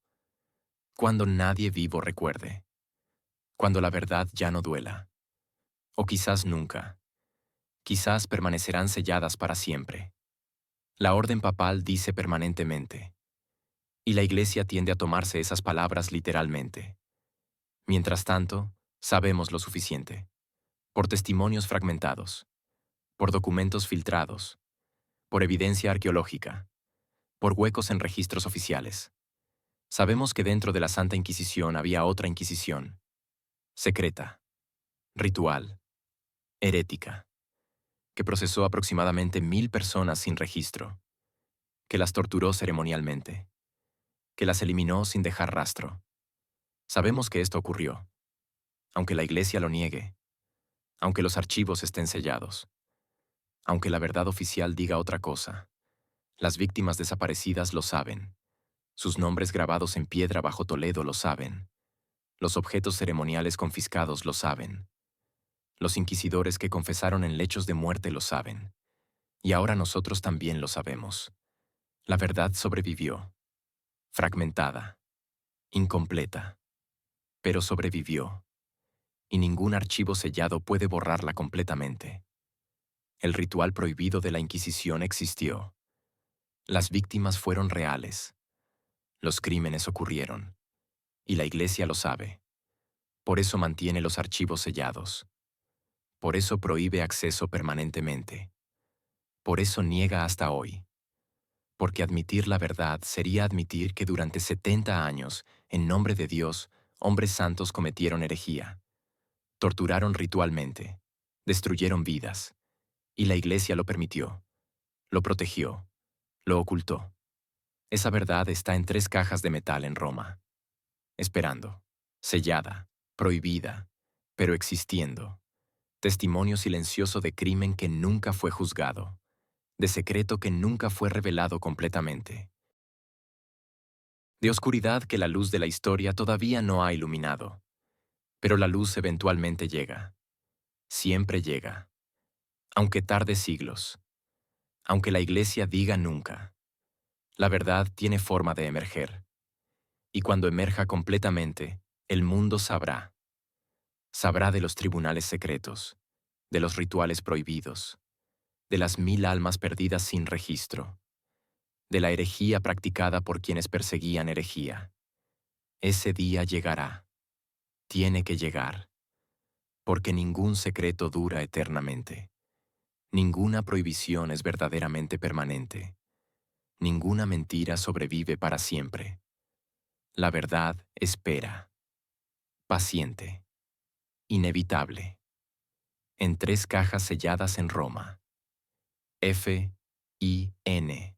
[SPEAKER 1] Cuando nadie vivo recuerde. Cuando la verdad ya no duela. O quizás nunca. Quizás permanecerán selladas para siempre. La orden papal dice permanentemente. Y la Iglesia tiende a tomarse esas palabras literalmente. Mientras tanto, sabemos lo suficiente. Por testimonios fragmentados. Por documentos filtrados. Por evidencia arqueológica. Por huecos en registros oficiales. Sabemos que dentro de la Santa Inquisición había otra Inquisición. Secreta. Ritual. Herética. Que procesó aproximadamente 1000 personas sin registro. Que las torturó ceremonialmente. Que las eliminó sin dejar rastro. Sabemos que esto ocurrió. Aunque la Iglesia lo niegue. Aunque los archivos estén sellados. Aunque la verdad oficial diga otra cosa. Las víctimas desaparecidas lo saben. Sus nombres grabados en piedra bajo Toledo lo saben. Los objetos ceremoniales confiscados lo saben. Los inquisidores que confesaron en lechos de muerte lo saben. Y ahora nosotros también lo sabemos. La verdad sobrevivió. Fragmentada. Incompleta. Pero sobrevivió. Y ningún archivo sellado puede borrarla completamente. El ritual prohibido de la Inquisición existió. Las víctimas fueron reales. Los crímenes ocurrieron. Y la Iglesia lo sabe. Por eso mantiene los archivos sellados. Por eso prohíbe acceso permanentemente. Por eso niega hasta hoy. Porque admitir la verdad sería admitir que durante 70 años, en nombre de Dios, hombres santos cometieron herejía. Torturaron ritualmente. Destruyeron vidas. Y la Iglesia lo permitió. Lo protegió. Lo ocultó. Esa verdad está en 3 cajas de metal en Roma. Esperando. Sellada. Prohibida. Pero existiendo. Testimonio silencioso de crimen que nunca fue juzgado. De secreto que nunca fue revelado completamente. De oscuridad que la luz de la historia todavía no ha iluminado. Pero la luz eventualmente llega. Siempre llega. Aunque tarde siglos. Aunque la Iglesia diga nunca. La verdad tiene forma de emerger. Y cuando emerja completamente, el mundo sabrá. Sabrá de los tribunales secretos, de los rituales prohibidos, de las 1000 almas perdidas sin registro, de la herejía practicada por quienes perseguían herejía. Ese día llegará. Tiene que llegar. Porque ningún secreto dura eternamente. Ninguna prohibición es verdaderamente permanente. Ninguna mentira sobrevive para siempre. La verdad espera. Paciente. Inevitable. En 3 cajas selladas en Roma. F.I.N.